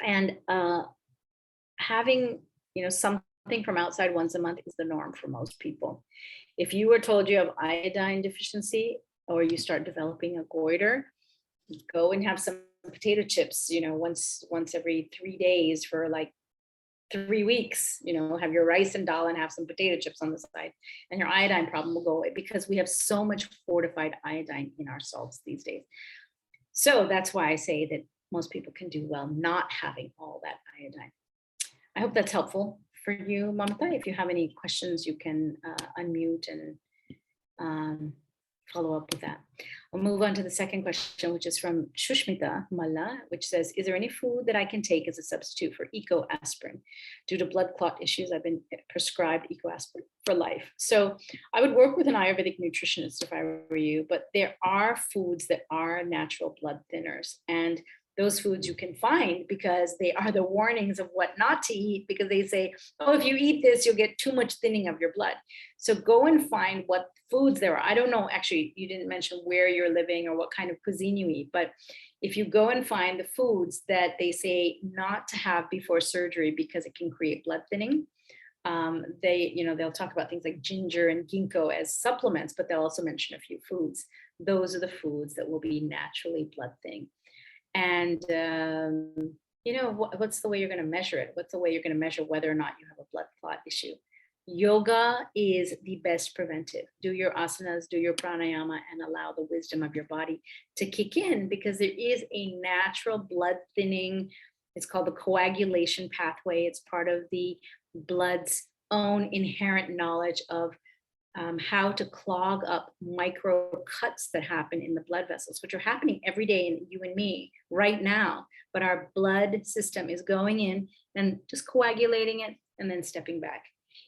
And having, something from outside once a month is the norm for most people. If you were told you have iodine deficiency or you start developing a goiter, go and have some potato chips, once every 3 days for like 3 weeks, have your rice and dal and have some potato chips on the side, and your iodine problem will go away because we have so much fortified iodine in our salts these days. So that's why I say that most people can do well not having all that iodine. I hope that's helpful for you, Mamata. If you have any questions, you can unmute and follow up with that. I'll move on to the second question, which is from Shushmita Malla, which says, is there any food that I can take as a substitute for Ecoaspirin? Due to blood clot issues, I've been prescribed Ecoaspirin for life. So I would work with an Ayurvedic nutritionist if I were you, but there are foods that are natural blood thinners. And those foods you can find because they are the warnings of what not to eat, because they say, oh, if you eat this, you'll get too much thinning of your blood. So go and find what foods there are. I don't know, actually, you didn't mention where you're living or what kind of cuisine you eat, but if you go and find the foods that they say not to have before surgery because it can create blood thinning, they'll talk about things like ginger and ginkgo as supplements, but they'll also mention a few foods. Those are the foods that will be naturally blood thinning. And, what's the way you're going to measure it? What's the way you're going to measure whether or not you have a blood clot issue? Yoga is the best preventive. Do your asanas, do your pranayama, and allow the wisdom of your body to kick in, because there is a natural blood thinning. It's called the coagulation pathway. It's part of the blood's own inherent knowledge of how to clog up micro cuts that happen in the blood vessels, which are happening every day in you and me right now. But our blood system is going in and just coagulating it and then stepping back.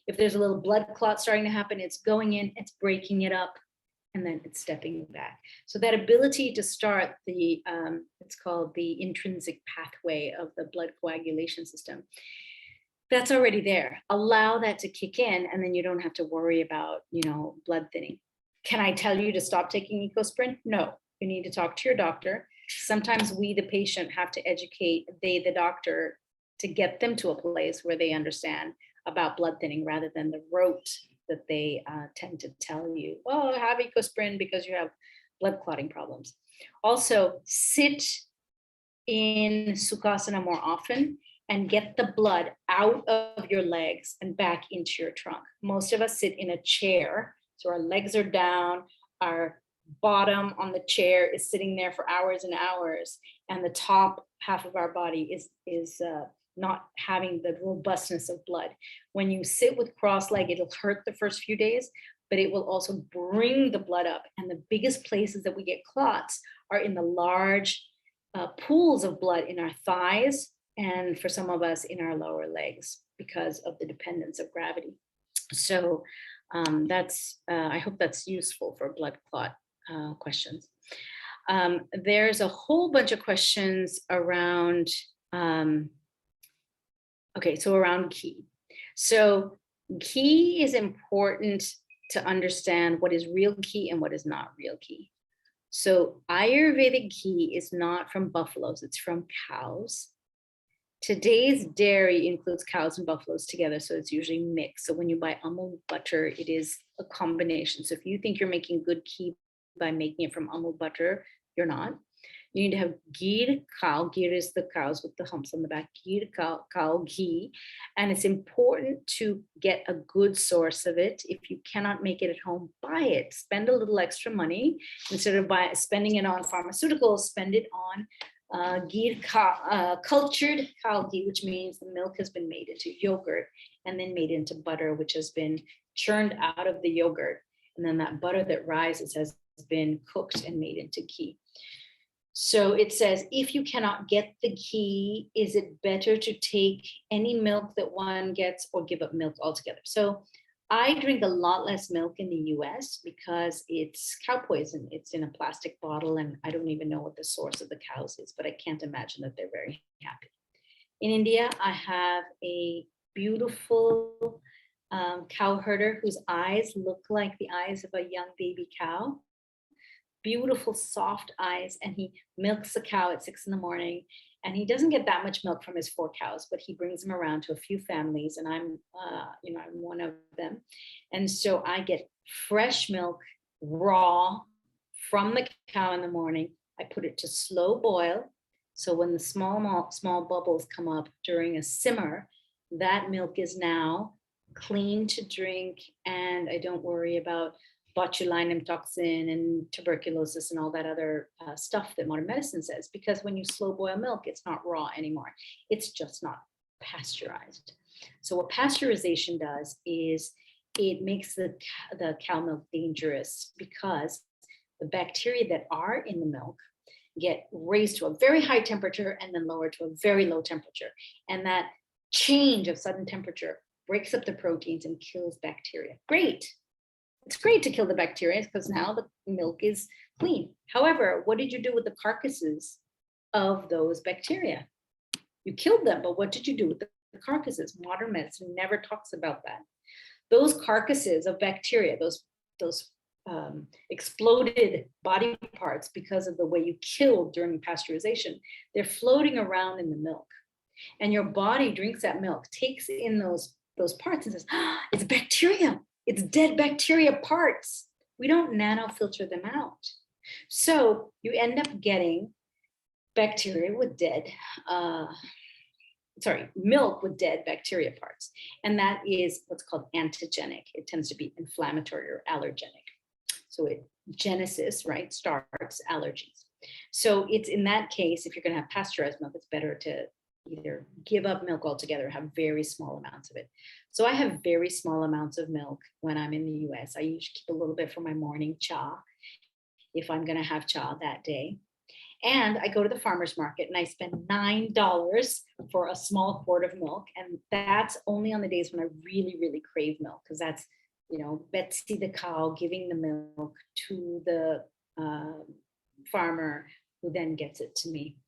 If there's a little blood clot starting to happen, it's going in, it's breaking it up, and then it's stepping back. So that ability to start the, it's called the intrinsic pathway of the blood coagulation system, that's already there. Allow that to kick in, and then you don't have to worry about, blood thinning. Can I tell you to stop taking Ecoaspirin? No, you need to talk to your doctor. Sometimes we, the patient, have to educate the doctor to get them to a place where they understand about blood thinning rather than the rote that they tend to tell you, well, have Ecoaspirin because you have blood clotting problems. Also, sit in Sukhasana more often and get the blood out of your legs and back into your trunk. Most of us sit in a chair, so our legs are down, our bottom on the chair is sitting there for hours and hours, and the top half of our body is not having the robustness of blood. When you sit with cross-legged, it'll hurt the first few days, but it will also bring the blood up. And the biggest places that we get clots are in the large pools of blood in our thighs, and for some of us in our lower legs because of the dependence of gravity. So I hope that's useful for blood clot questions. There's a whole bunch of questions around, around ghee. So ghee is important to understand what is real ghee and what is not real ghee. So Ayurvedic ghee is not from buffaloes, it's from cows. Today's dairy includes cows and buffaloes together, so it's usually mixed. So when you buy Amul butter, it is a combination. So if you think you're making good ghee by making it from Amul butter, you're not. You need to have ghee cow. Ghee is the cows with the humps on the back. Ghee cow ghee, and it's important to get a good source of it. If you cannot make it at home, buy it. Spend a little extra money instead of spending it on pharmaceuticals. Spend it on cultured cow ghee, which means the milk has been made into yogurt and then made into butter, which has been churned out of the yogurt. And then that butter that rises has been cooked and made into ghee. So it says, if you cannot get the ghee, is it better to take any milk that one gets or give up milk altogether? So I drink a lot less milk in the US because it's cow poison. It's in a plastic bottle, and I don't even know what the source of the cows is, but I can't imagine that they're very happy. In India, I have a beautiful cow herder whose eyes look like the eyes of a young baby cow. Beautiful, soft eyes, and he milks the cow at 6 in the morning. And he doesn't get that much milk from his 4 cows, but he brings them around to a few families, and I'm one of them. And so I get fresh milk, raw, from the cow in the morning. I put it to slow boil. So when the small bubbles come up during a simmer, that milk is now clean to drink, and I don't worry about botulinum toxin and tuberculosis and all that other stuff that modern medicine says, because when you slow boil milk, it's not raw anymore. It's just not pasteurized. So what pasteurization does is it makes the cow milk dangerous, because the bacteria that are in the milk get raised to a very high temperature and then lowered to a very low temperature. And that change of sudden temperature breaks up the proteins and kills bacteria. Great. It's great to kill the bacteria because now the milk is clean. However, what did you do with the carcasses of those bacteria? You killed them, but what did you do with the carcasses? Modern medicine never talks about that. Those carcasses of bacteria, those exploded body parts because of the way you killed during pasteurization, they're floating around in the milk. And your body drinks that milk, takes in those parts and says, it's bacteria. It's dead bacteria parts. We don't nanofilter them out. So you end up getting bacteria with milk with dead bacteria parts. And that is what's called antigenic. It tends to be inflammatory or allergenic. So genesis, right, starts allergies. So it's in that case, if you're going to have pasteurized milk, it's better to either give up milk altogether or have very small amounts of it. So I have very small amounts of milk when I'm in the US. I usually keep a little bit for my morning cha, if I'm going to have cha that day. And I go to the farmer's market and I spend $9 for a small quart of milk. And that's only on the days when I really, really crave milk, because that's, Betsy the cow giving the milk to the farmer, who then gets it to me.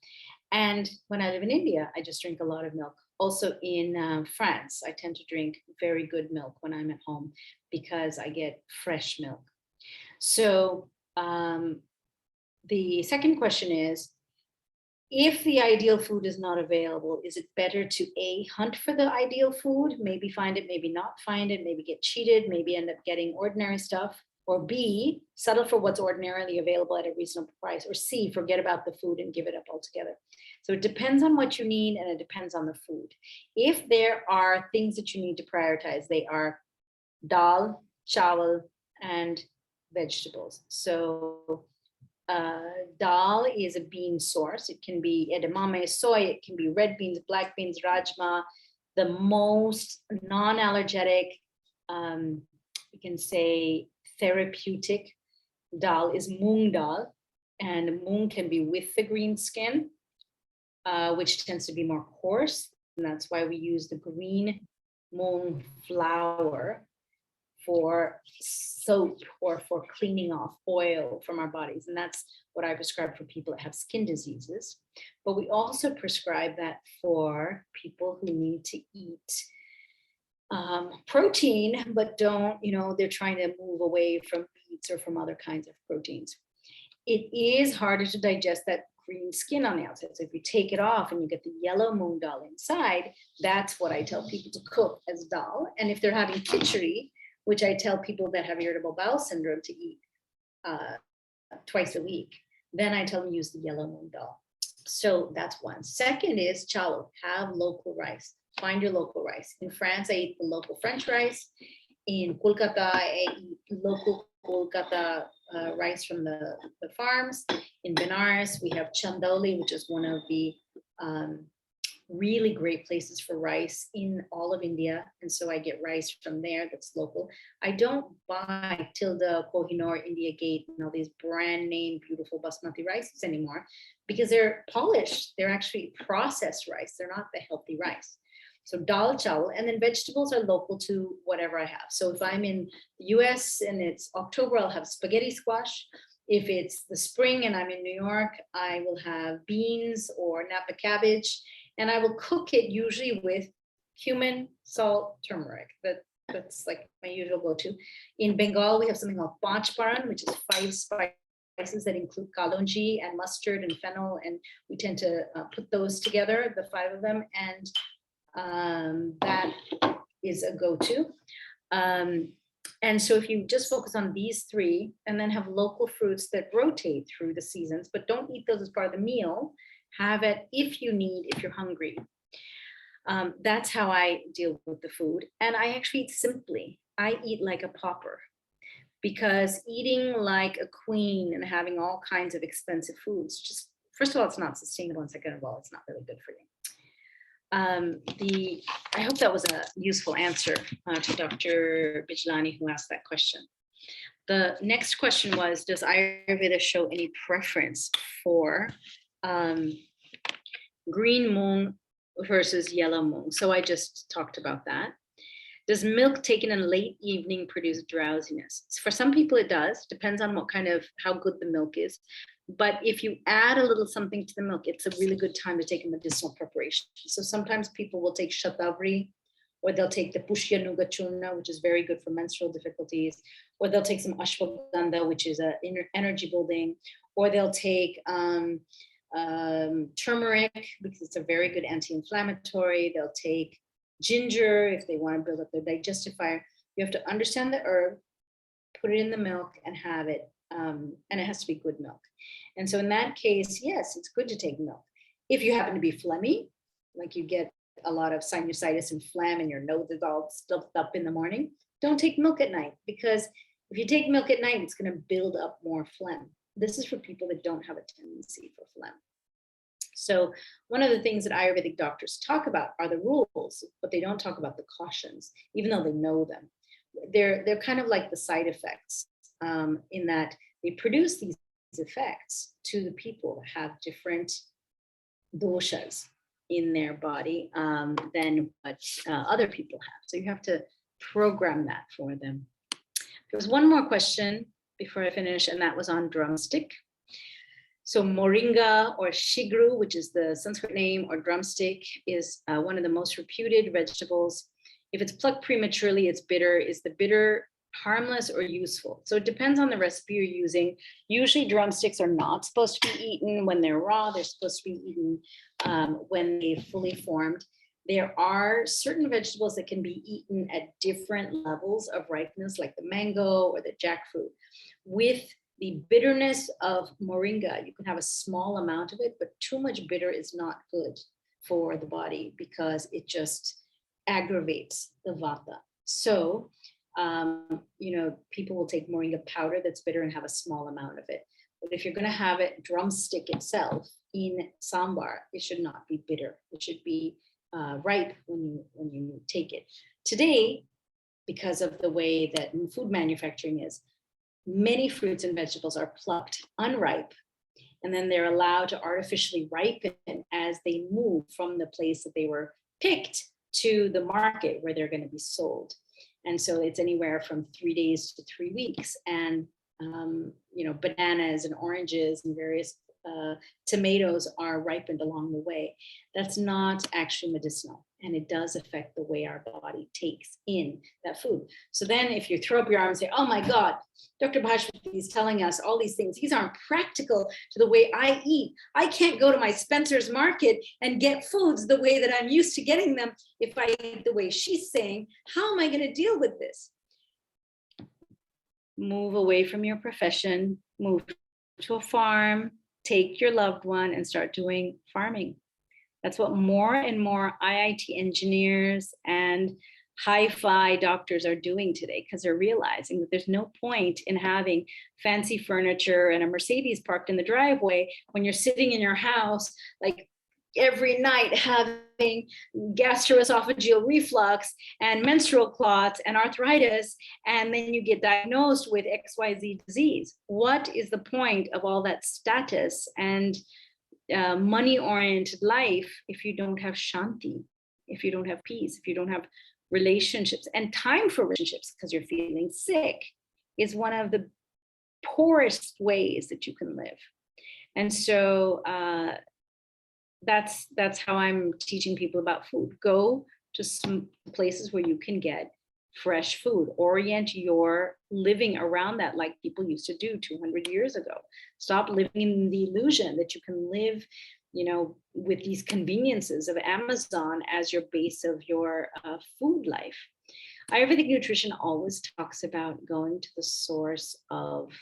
And when I live in India, I just drink a lot of milk. Also in France, I tend to drink very good milk when I'm at home because I get fresh milk. So the second question is, if the ideal food is not available, is it better to A, hunt for the ideal food, maybe find it, maybe not find it, maybe get cheated, maybe end up getting ordinary stuff, or B, settle for what's ordinarily available at a reasonable price, or C, forget about the food and give it up altogether? So it depends on what you need, and it depends on the food. If there are things that you need to prioritize, they are dal, chawal, and vegetables. So dal is a bean source. It can be edamame, soy, it can be red beans, black beans, rajma. The most non-allergenic, you can say therapeutic dal is moong dal, and moong can be with the green skin, which tends to be more coarse, and that's why we use the green moong flour for soap or for cleaning off oil from our bodies. And that's what I prescribe for people that have skin diseases. But we also prescribe that for people who need to eat protein, but don't, they're trying to move away from meats or from other kinds of proteins. It is harder to digest that green skin on the outside. So if you take it off and you get the yellow moong dal inside, that's what I tell people to cook as dal. And if they're having khichdi, which I tell people that have irritable bowel syndrome to eat twice a week, then I tell them use the yellow moong dal. So that's one. Second is chawal, have local rice. Find your local rice. In France, I eat the local French rice. In Kolkata, I eat local Kolkata rice from the farms. In Benares, we have chandauli, which is one of the really great places for rice in all of India. And so I get rice from there that's local. I don't buy Tilda, Kohinoor, India Gate, and all these brand name, beautiful Basmati rices anymore because they're polished. They're actually processed rice. They're not the healthy rice. So dal chawal, and then vegetables are local to whatever I have. So if I'm in the US and it's October, I'll have spaghetti squash. If it's the spring and I'm in New York, I will have beans or Napa cabbage, and I will cook it usually with cumin, salt, turmeric. That's like my usual go-to. In Bengal, we have something called panchparan, which is 5 spices that include kalonji and mustard and fennel, and we tend to put those together, the 5 of them, and that is a go-to. And so if you just focus on these 3 and then have local fruits that rotate through the seasons, but don't eat those as part of the meal, have it if you need, if you're hungry. That's how I deal with the food. And I actually eat simply. I eat like a pauper, because eating like a queen and having all kinds of expensive foods, just, first of all, it's not sustainable, and second of all, it's not really good for you. I hope that was a useful answer to Dr. Bijlani, who asked that question. The next question was, does Ayurveda show any preference for green moong versus yellow moong? So I just talked about that. Does milk taken in late evening produce drowsiness? For some people it does, depends on what kind of, how good the milk is. But if you add a little something to the milk, it's a really good time to take a medicinal preparation. So sometimes people will take shatavari, or they'll take the pushya nuga churna, which is very good for menstrual difficulties, or they'll take some ashwagandha, which is a energy building, or they'll take turmeric, because it's a very good anti-inflammatory. They'll take ginger if they want to build up their digestifier. You have to understand the herb, put it in the milk, and have it. And it has to be good milk. And so in that case, yes, it's good to take milk. If you happen to be phlegmy, like you get a lot of sinusitis and phlegm and your nose is all stuffed up in the morning, don't take milk at night, because if you take milk at night, it's going to build up more phlegm. This is for people that don't have a tendency for phlegm. So one of the things that Ayurvedic doctors talk about are the rules, but they don't talk about the cautions, even though they know them. They're kind of like the side effects, in that they produce these effects to the people that have different doshas in their body than what other people have. So you have to program that for them. There was one more question before I finish, and that was on drumstick. So moringa or shigru, which is the Sanskrit name, or drumstick, is one of the most reputed vegetables. If it's plucked prematurely, it's bitter. Is the bitter harmless or useful? So it depends on the recipe you're using. Usually drumsticks are not supposed to be eaten when they're raw. They're supposed to be eaten when they're fully formed. There are certain vegetables that can be eaten at different levels of ripeness, like the mango or the jackfruit. With the bitterness of moringa, you can have a small amount of it, but too much bitter is not good for the body because it just aggravates the vata. So, people will take moringa powder that's bitter and have a small amount of it. But if you're going to have it drumstick itself in sambar, it should not be bitter. It should be ripe when you take it. Today, because of the way that food manufacturing is, many fruits and vegetables are plucked unripe, and then they're allowed to artificially ripen as they move from the place that they were picked to the market where they're going to be sold. And so it's anywhere from 3 days to 3 weeks. And, bananas and oranges and various tomatoes are ripened along the way. That's not actually medicinal. And it does affect the way our body takes in that food. So then if you throw up your arms and say, oh my God, Dr. Bhaswati is telling us all these things. These aren't practical to the way I eat. I can't go to my Spencer's Market and get foods the way that I'm used to getting them. If I eat the way she's saying, how am I going to deal with this? Move away from your profession, move to a farm, take your loved one and start doing farming. That's what more and more IIT engineers and hi-fi doctors are doing today, because they're realizing that there's no point in having fancy furniture and a Mercedes parked in the driveway when you're sitting in your house, like every night having gastroesophageal reflux and menstrual clots and arthritis, and then you get diagnosed with XYZ disease. What is the point of all that status and money-oriented life if you don't have shanti, if you don't have peace, if you don't have relationships and time for relationships because you're feeling sick is one of the poorest ways that you can live. And so that's how I'm teaching people about food. Go to some places where you can get fresh food. Orient your living around that like people used to do 200 years ago. Stop living in the illusion that you can live, with these conveniences of Amazon as your base of your food life. Ayurvedic nutrition always talks about going to the source of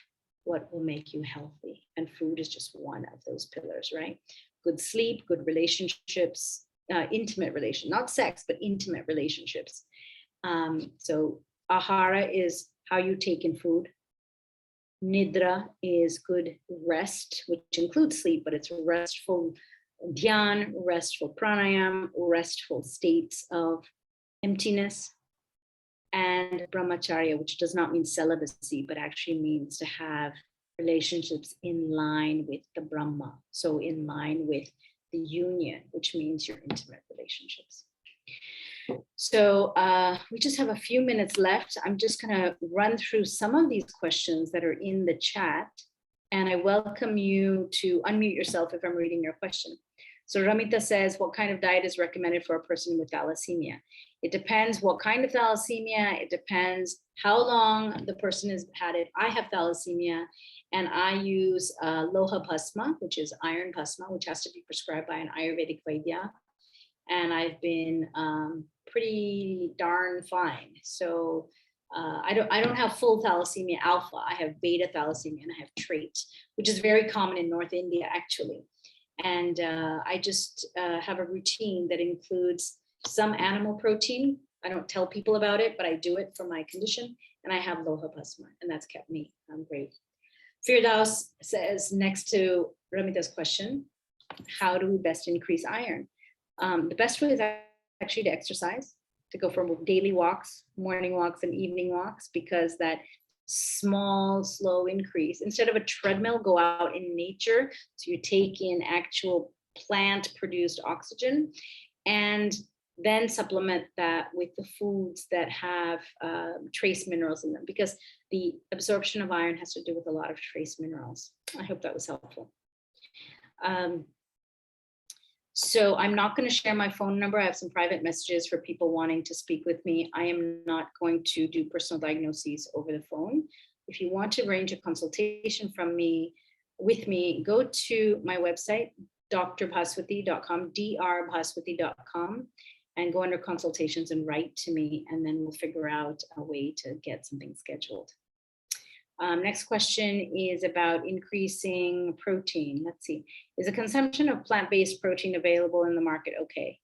what will make you healthy. And food is just one of those pillars, right? Good sleep, good relationships, intimate relation, not sex, but intimate relationships. So Āhāra is how you take in food. Nidra is good rest, which includes sleep, but it's restful dhyan, restful pranayam, restful states of emptiness. And Brahmacharya, which does not mean celibacy, but actually means to have relationships in line with the Brahma. So in line with the union, which means your intimate relationships. So we just have a few minutes left. I'm just going to run through some of these questions that are in the chat. And I welcome you to unmute yourself if I'm reading your question. So Ramita says, what kind of diet is recommended for a person with thalassemia? It depends what kind of thalassemia. It depends how long the person has had it. I have thalassemia and I use loha bhasma, which is iron bhasma, which has to be prescribed by an Ayurvedic Vaidya. And I've been pretty darn fine. So I don't have full thalassemia alpha. I have beta thalassemia and I have trait, which is very common in North India, actually. And I just have a routine that includes some animal protein. I don't tell people about it, but I do it for my condition. And I have loha bhasma, and that's kept me great. Firdaus says, next to Ramita's question, how do we best increase iron? The best way is actually to exercise, to go for daily walks, morning walks and evening walks, because that small, slow increase, instead of a treadmill, go out in nature. So you take in actual plant produced oxygen and then supplement that with the foods that have trace minerals in them, because the absorption of iron has to do with a lot of trace minerals. I hope that was helpful. So I'm not going to share my phone number. I have some private messages for people wanting to speak with me. I am not going to do personal diagnoses over the phone. If you want to arrange a consultation with me, go to my website, drbhaswati.com, drbhaswati.com, and go under consultations and write to me, and then we'll figure out a way to get something scheduled. Next question is about increasing protein. Let's see. Is the consumption of plant-based protein available in the market? Okay.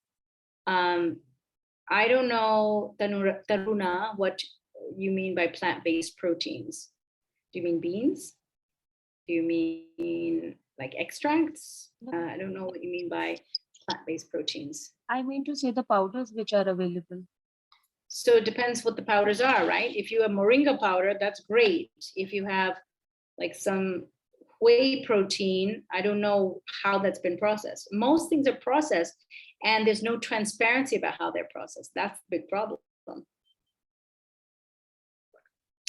I don't know, Taruna, what you mean by plant-based proteins. Do you mean beans? Do you mean like extracts? I don't know what you mean by plant-based proteins. I mean to say the powders which are available. So it depends what the powders are, right? If you have moringa powder, that's great. If you have like some whey protein, I don't know how that's been processed. Most things are processed and there's no transparency about how they're processed. That's the big problem.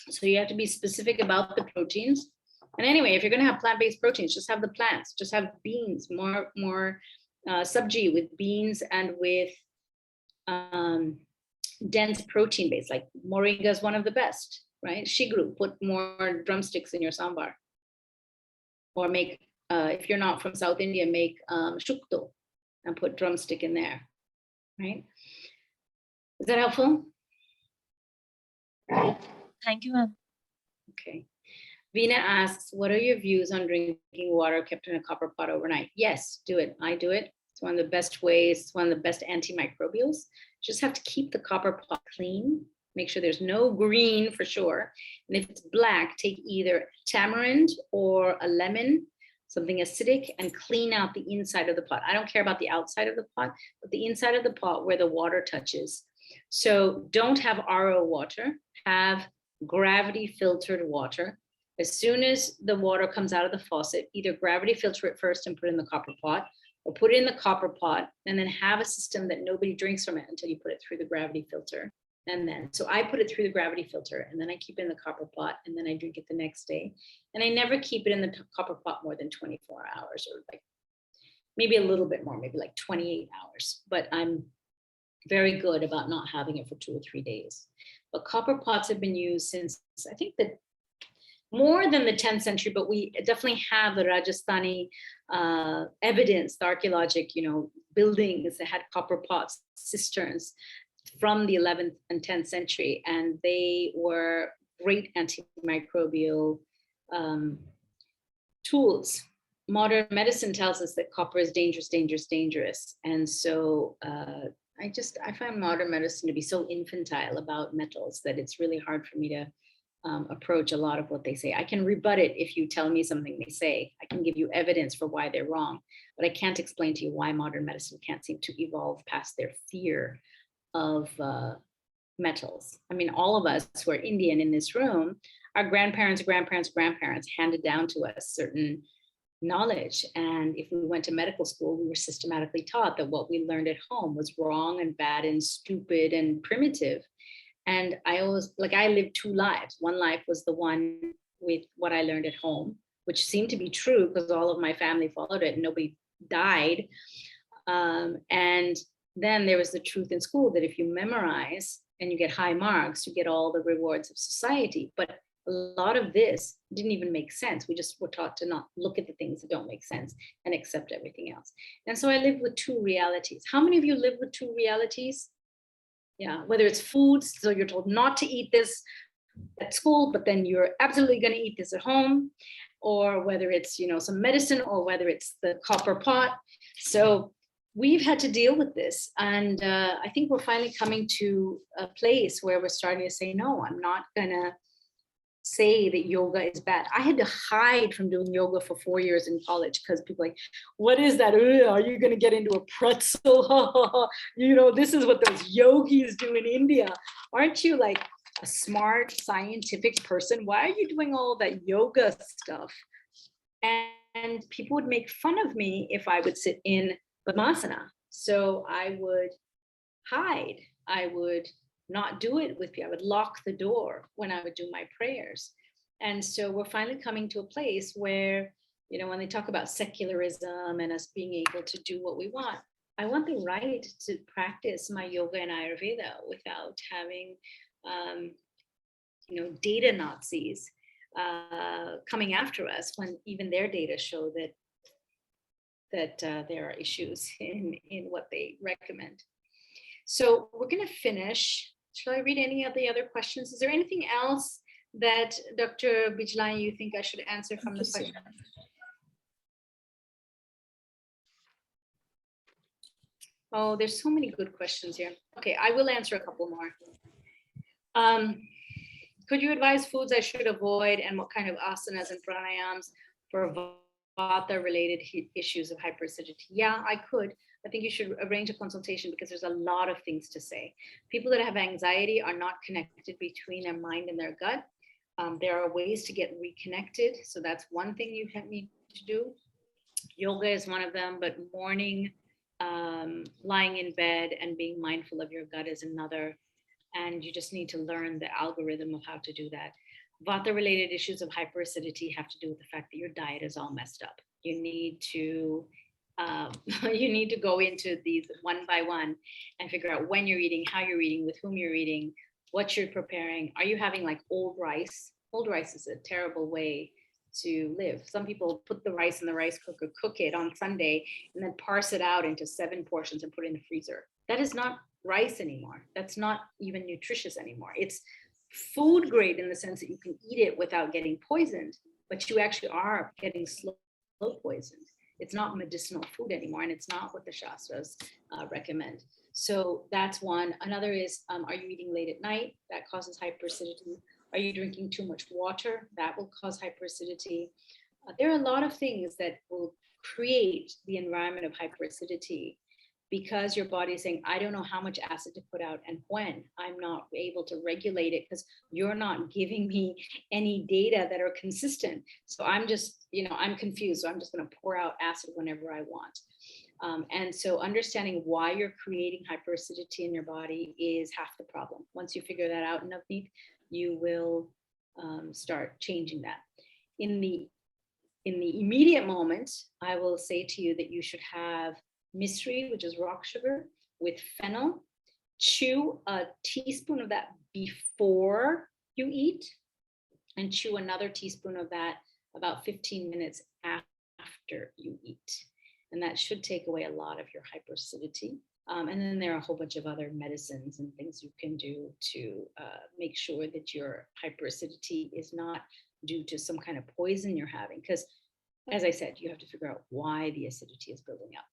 So you have to be specific about the proteins. And anyway, if you're going to have plant-based proteins, just have the plants, just have beans, more sabji with beans and with dense protein base, like moringa is one of the best, right? Shigru, put more drumsticks in your sambar. Or make, if you're not from South India, make shukto and put drumstick in there, right? Is that helpful? Thank you, ma'am. Okay. Veena asks, what are your views on drinking water kept in a copper pot overnight? Yes, do it. I do it. It's one of the best ways. It's one of the best antimicrobials. Just have to keep the copper pot clean. Make sure there's no green for sure. And if it's black, take either tamarind or a lemon, something acidic, and clean out the inside of the pot. I don't care about the outside of the pot, but the inside of the pot where the water touches. So don't have RO water, have gravity filtered water. As soon as the water comes out of the faucet, either gravity filter it first and put it in the copper pot, or put it in the copper pot and then have a system that nobody drinks from it until you put it through the gravity filter. And then, so I put it through the gravity filter and then I keep it in the copper pot and then I drink it the next day. And I never keep it in the copper pot more than 24 hours, or like maybe a little bit more, maybe like 28 hours. But I'm very good about not having it for 2 or 3 days. But copper pots have been used since, I think, that more than the 10th century, but we definitely have the Rajasthani evidence, the archaeologic, buildings that had copper pots, cisterns from the 11th and 10th century, and they were great antimicrobial tools. Modern medicine tells us that copper is dangerous, dangerous, dangerous. And so I find modern medicine to be so infantile about metals that it's really hard for me to approach a lot of what they say. I can rebut it if you tell me something they say. I can give you evidence for why they're wrong, but I can't explain to you why modern medicine can't seem to evolve past their fear of metals. I mean, all of us who are Indian in this room, our grandparents handed down to us certain knowledge. And if we went to medical school, we were systematically taught that what we learned at home was wrong and bad and stupid and primitive. And I lived 2 lives. One life was the one with what I learned at home, which seemed to be true because all of my family followed it and nobody died. And then there was the truth in school that if you memorize and you get high marks, you get all the rewards of society. But a lot of this didn't even make sense. We just were taught to not look at the things that don't make sense and accept everything else. And so I lived with 2 realities. How many of you live with 2 realities? Yeah, whether it's foods, so you're told not to eat this at school, but then you're absolutely going to eat this at home, or whether it's, some medicine, or whether it's the copper pot. So we've had to deal with this. And I think we're finally coming to a place where we're starting to say, no, I'm not going to say that yoga is bad. I had to hide from doing yoga for 4 years in college because people like, what is that? Are you going to get into a pretzel? This is what those yogis do in India. Aren't you like a smart scientific person? Why are you doing all that yoga stuff? And people would make fun of me if I would sit in Padmasana. So I would hide. I would not do it with people. I would lock the door when I would do my prayers. And so we're finally coming to a place where, when they talk about secularism and us being able to do what we want, I want the right to practice my yoga and Ayurveda without having, data Nazis coming after us when even their data show that there are issues in what they recommend. So we're going to finish. Shall I read any of the other questions? Is there anything else that Dr. Bijlani, you think I should answer from the question? Oh, there's so many good questions here. Okay, I will answer a couple more. Could you advise foods I should avoid and what kind of asanas and pranayams for Vata-related issues of hyperacidity? Yeah, I could. I think you should arrange a consultation because there's a lot of things to say. People that have anxiety are not connected between their mind and their gut. There are ways to get reconnected. So that's one thing you need to do. Yoga is one of them, but morning, lying in bed and being mindful of your gut is another. And you just need to learn the algorithm of how to do that. Vata-related issues of hyperacidity have to do with the fact that your diet is all messed up. You need to go into these one by one and figure out when you're eating, how you're eating, with whom you're eating, what you're preparing. Are you having like old rice? Old rice is a terrible way to live. Some people put the rice in the rice cooker, cook it on Sunday, and then parse it out into 7 portions and put it in the freezer. That is not rice anymore. That's not even nutritious anymore. It's food grade in the sense that you can eat it without getting poisoned, but you actually are getting slow poisoned. It's not medicinal food anymore, and it's not what the Shastras recommend. So that's one. Another is, are you eating late at night? That causes hyperacidity. Are you drinking too much water? That will cause hyperacidity. There are a lot of things that will create the environment of hyperacidity because your body is saying, I don't know how much acid to put out and when. I'm not able to regulate it because you're not giving me any data that are consistent. So I'm just, I'm confused. So I'm just going to pour out acid whenever I want. And so understanding why you're creating hyperacidity in your body is half the problem. Once you figure that out, Navneet, you will start changing that. In the immediate moment, I will say to you that you should have misri, which is rock sugar, with fennel. Chew a teaspoon of that before you eat, and chew another teaspoon of that about 15 minutes after you eat. And that should take away a lot of your hyperacidity. And then there are a whole bunch of other medicines and things you can do to make sure that your hyperacidity is not due to some kind of poison you're having. Because as I said, you have to figure out why the acidity is building up.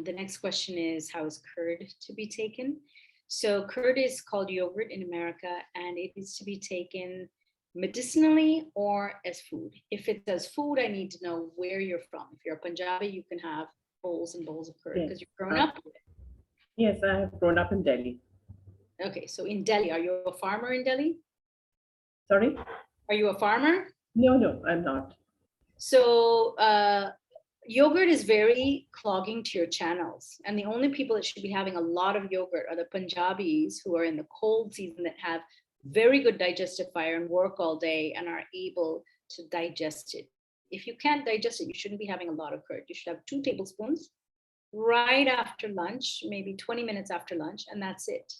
The next question is, how is curd to be taken? So curd is called yogurt in America, and it is to be taken medicinally or as food. If it's as food, I need to know where you're from. If you're a Punjabi, you can have bowls and bowls of curd because you've grown up with it. Yes, I have grown up in Delhi. Okay, so in Delhi, are you a farmer in Delhi? Sorry? Are you a farmer? No, I'm not. So yogurt is very clogging to your channels. And the only people that should be having a lot of yogurt are the Punjabis who are in the cold season that have very good digestive fire and work all day and are able to digest it. If you can't digest it, you shouldn't be having a lot of curd. You should have 2 tablespoons right after lunch, maybe 20 minutes after lunch, and that's it.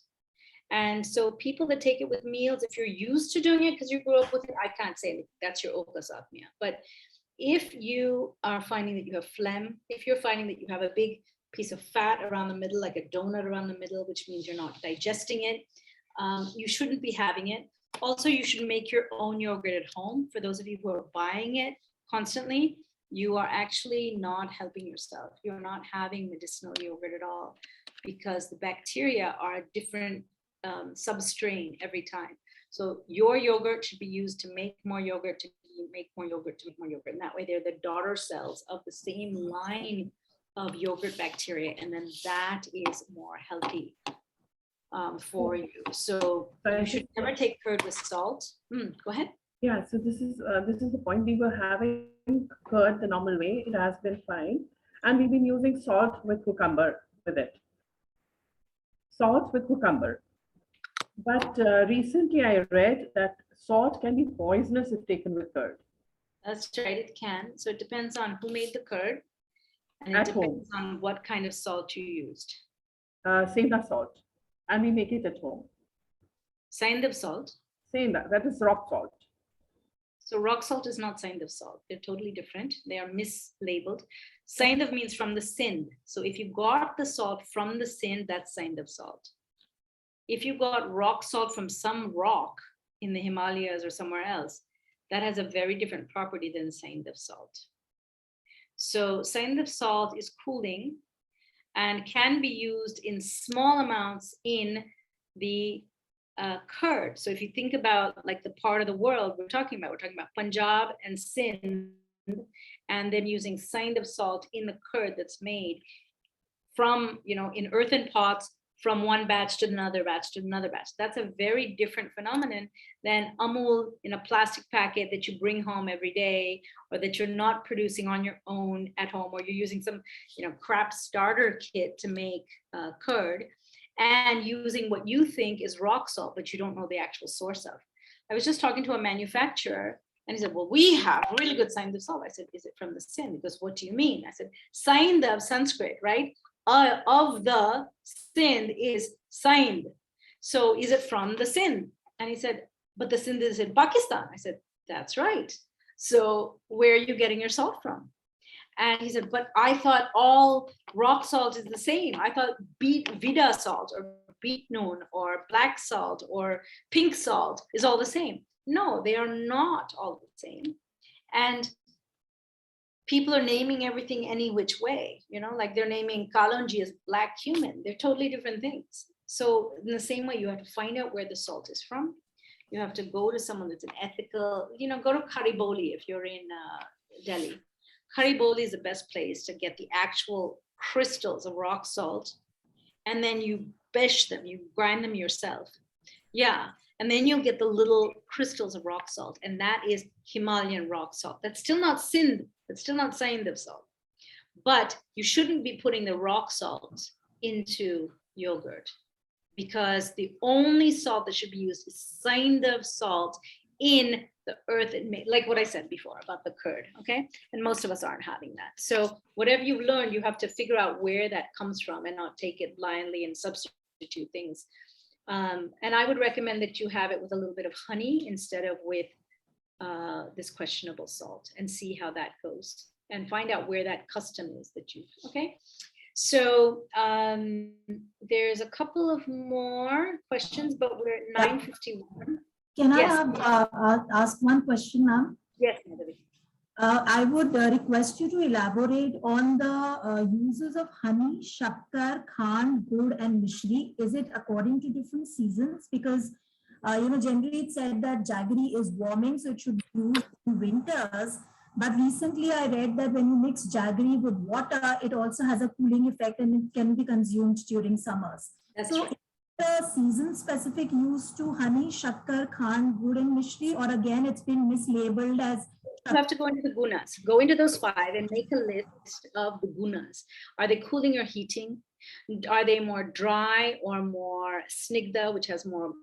And so people that take it with meals, if you're used to doing it because you grew up with it, I can't say that's your Ogasatmia. But if you are finding that you have phlegm, if you're finding that you have a big piece of fat around the middle, like a donut around the middle, which means you're not digesting it, you shouldn't be having it. Also, you should make your own yogurt at home. For those of you who are buying it constantly, you are actually not helping yourself. You're not having medicinal yogurt at all because the bacteria are a different substrain every time. So your yogurt should be used to make more yogurt, to make more yogurt, to make more yogurt. And that way they're the daughter cells of the same line of yogurt bacteria. And then that is more healthy for you. So you should never take curd with salt. Go ahead. Yeah, so this is the point. We were having curd the normal way. It has been fine. And we've been using salt with cucumber with it. Salt with cucumber. But recently I read that salt can be poisonous if taken with curd. That's right, it can. So it depends on who made the curd. And At it depends on what kind of salt you used. Senda salt. And we make it at home. Saindav salt. Senda, that is rock salt. So rock salt is not Saindav salt. They're totally different. They are mislabeled. Saindav means from the Sindh. So if you got the salt from the Sindh, that's Saindav salt. If you got rock salt from some rock in the Himalayas or somewhere else, that has a very different property than Saindav salt. So Saindav salt is cooling and can be used in small amounts in the curd. So if you think about like the part of the world we're talking about Punjab and Sindh, and then using Saindav salt in the curd that's made from, in earthen pots, from one batch to another batch to another batch. That's a very different phenomenon than Amul in a plastic packet that you bring home every day, or that you're not producing on your own at home, or you're using some, crap starter kit to make curd, and using what you think is rock salt, but you don't know the actual source of. I was just talking to a manufacturer, and he said, well, we have really good Saindav salt. I said, is it from the Sindh? He goes, what do you mean? I said, Saindav, Sanskrit, right? Of the Sindh is Sindh. So is it from the Sindh? And he said, but the Sindh is in Pakistan. I said, that's right. So where are you getting your salt from? And he said, but I thought all rock salt is the same. I thought Vida salt or beet noon or black salt or pink salt is all the same. No, they are not all the same. And people are naming everything any which way, like they're naming kalonji as black cumin. They're totally different things. So in the same way, you have to find out where the salt is from. You have to go to someone that's an ethical, go to Kariboli if you're in Delhi. Kariboli is the best place to get the actual crystals of rock salt. And then you besh them, you grind them yourself. Yeah. And then you'll get the little crystals of rock salt. And that is Himalayan rock salt. That's still not Sindh. That's still not Saindav salt. But you shouldn't be putting the rock salt into yogurt, because the only salt that should be used is Saindav salt in the earth it made, like what I said before about the curd, okay? And most of us aren't having that. So whatever you've learned, you have to figure out where that comes from and not take it blindly and substitute things. And I would recommend that you have it with a little bit of honey instead of with this questionable salt, and see how that goes and find out where that custom is that you, okay? So there's a couple of more questions, but we're at 9:51. Can Yes. I ask one question, ma'am? Yes, Madhavi. I would request you to elaborate on the uses of honey, shakkar, khan, gur, and mishri. Is it according to different seasons? Because generally it's said that jaggery is warming, so it should be used in winters. But recently I read that when you mix jaggery with water, it also has a cooling effect and it can be consumed during summers. That's So right. is the season-specific use to honey, shakkar, khan, gur, and mishri, or again it's been mislabeled as? You have to go into the gunas. Go into those 5 and make a list of the gunas. Are they cooling or heating? Are they more dry or more snigdha, which has more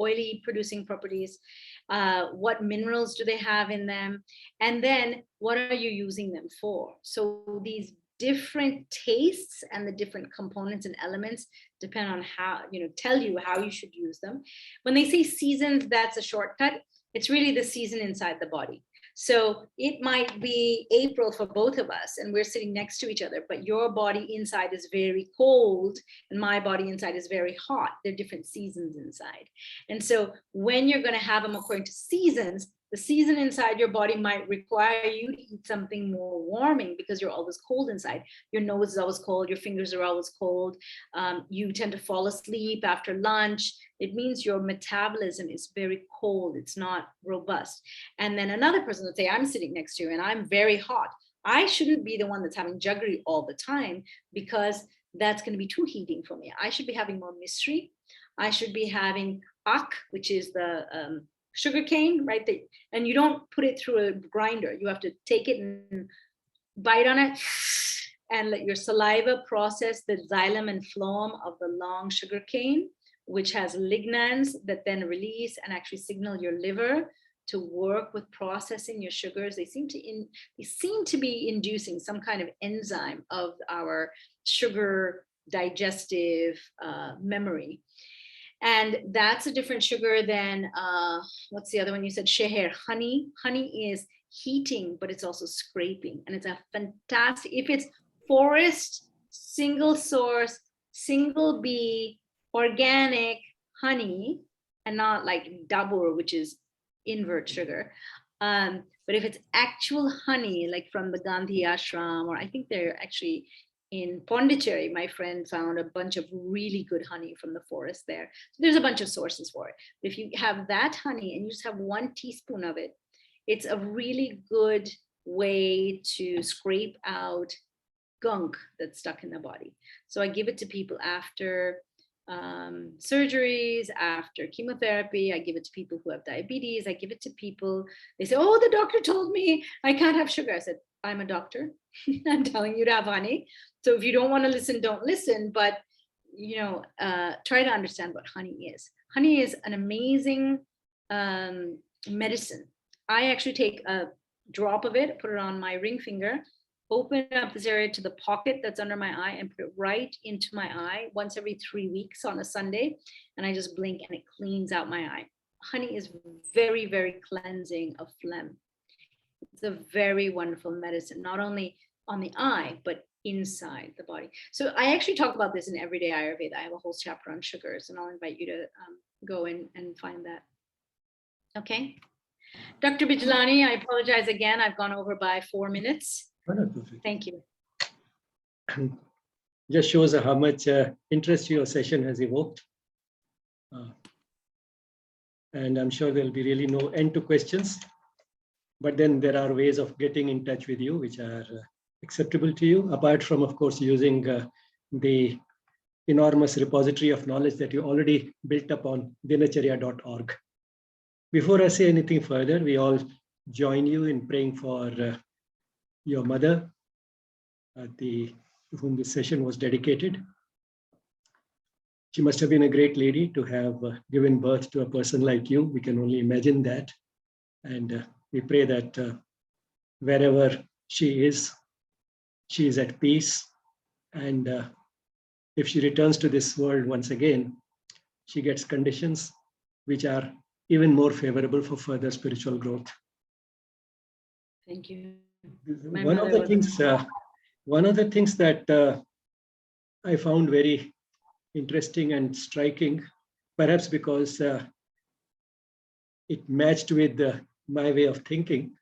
oily producing properties? What minerals do they have in them? And then what are you using them for? So these different tastes and the different components and elements depend on how, tell you how you should use them. When they say seasons, that's a shortcut. It's really the season inside the body. So it might be April for both of us and we're sitting next to each other, but your body inside is very cold and my body inside is very hot. They're different seasons inside. And so when you're going to have them according to seasons, the season inside your body might require you to eat something more warming because you're always cold inside. Your nose is always cold. Your fingers are always cold. You tend to fall asleep after lunch. It means your metabolism is very cold. It's not robust. And then another person would say, I'm sitting next to you and I'm very hot. I shouldn't be the one that's having jaggery all the time because that's going to be too heating for me. I should be having more misri. I should be having ak, which is the sugar cane, right? And you don't put it through a grinder. You have to take it and bite on it and let your saliva process the xylem and phloem of the long sugar cane, which has lignans that then release and actually signal your liver to work with processing your sugars. They seem to be inducing some kind of enzyme of our sugar digestive memory. And that's a different sugar than, what's the other one you said? Sheher, honey. Honey is heating, but it's also scraping. And it's a fantastic, if it's forest, single source, single bee, organic honey, and not like dabur, which is invert sugar. But if it's actual honey, like from the Gandhi ashram, or I think they're actually in Pondicherry, my friend found a bunch of really good honey from the forest there. So there's a bunch of sources for it. But if you have that honey and you just have 1 teaspoon of it, it's a really good way to scrape out gunk that's stuck in the body. So I give it to people after surgeries, after chemotherapy. I give it to people who have diabetes. I give it to people, they say, oh, the doctor told me I can't have sugar. I said, I'm a doctor. I'm telling you to have honey. So if you don't want to listen, don't listen, but try to understand what honey is. Honey is an amazing medicine. I actually take a drop of it, put it on my ring finger, open up this area to the pocket that's under my eye and put it right into my eye once every 3 weeks on a Sunday. And I just blink and it cleans out my eye. Honey is very, very cleansing of phlegm. It's a very wonderful medicine, not only on the eye, but inside the body. So I actually talk about this in Everyday Ayurveda. I have a whole chapter on sugars and I'll invite you to go in and find that. Okay. Dr. Bijlani, I apologize again. I've gone over by 4 minutes. Thank you. Just shows how much interest your session has evoked. And I'm sure there'll be really no end to questions. But then there are ways of getting in touch with you, which are acceptable to you, apart from, of course, using the enormous repository of knowledge that you already built up on dinacharya.org. Before I say anything further, we all join you in praying for your mother, to whom this session was dedicated. She must have been a great lady to have given birth to a person like you. We can only imagine that. And we pray that wherever she is at peace. And if she returns to this world once again, she gets conditions which are even more favorable for further spiritual growth. Thank you. One of the things that I found very interesting and striking, perhaps because it matched with my way of thinking,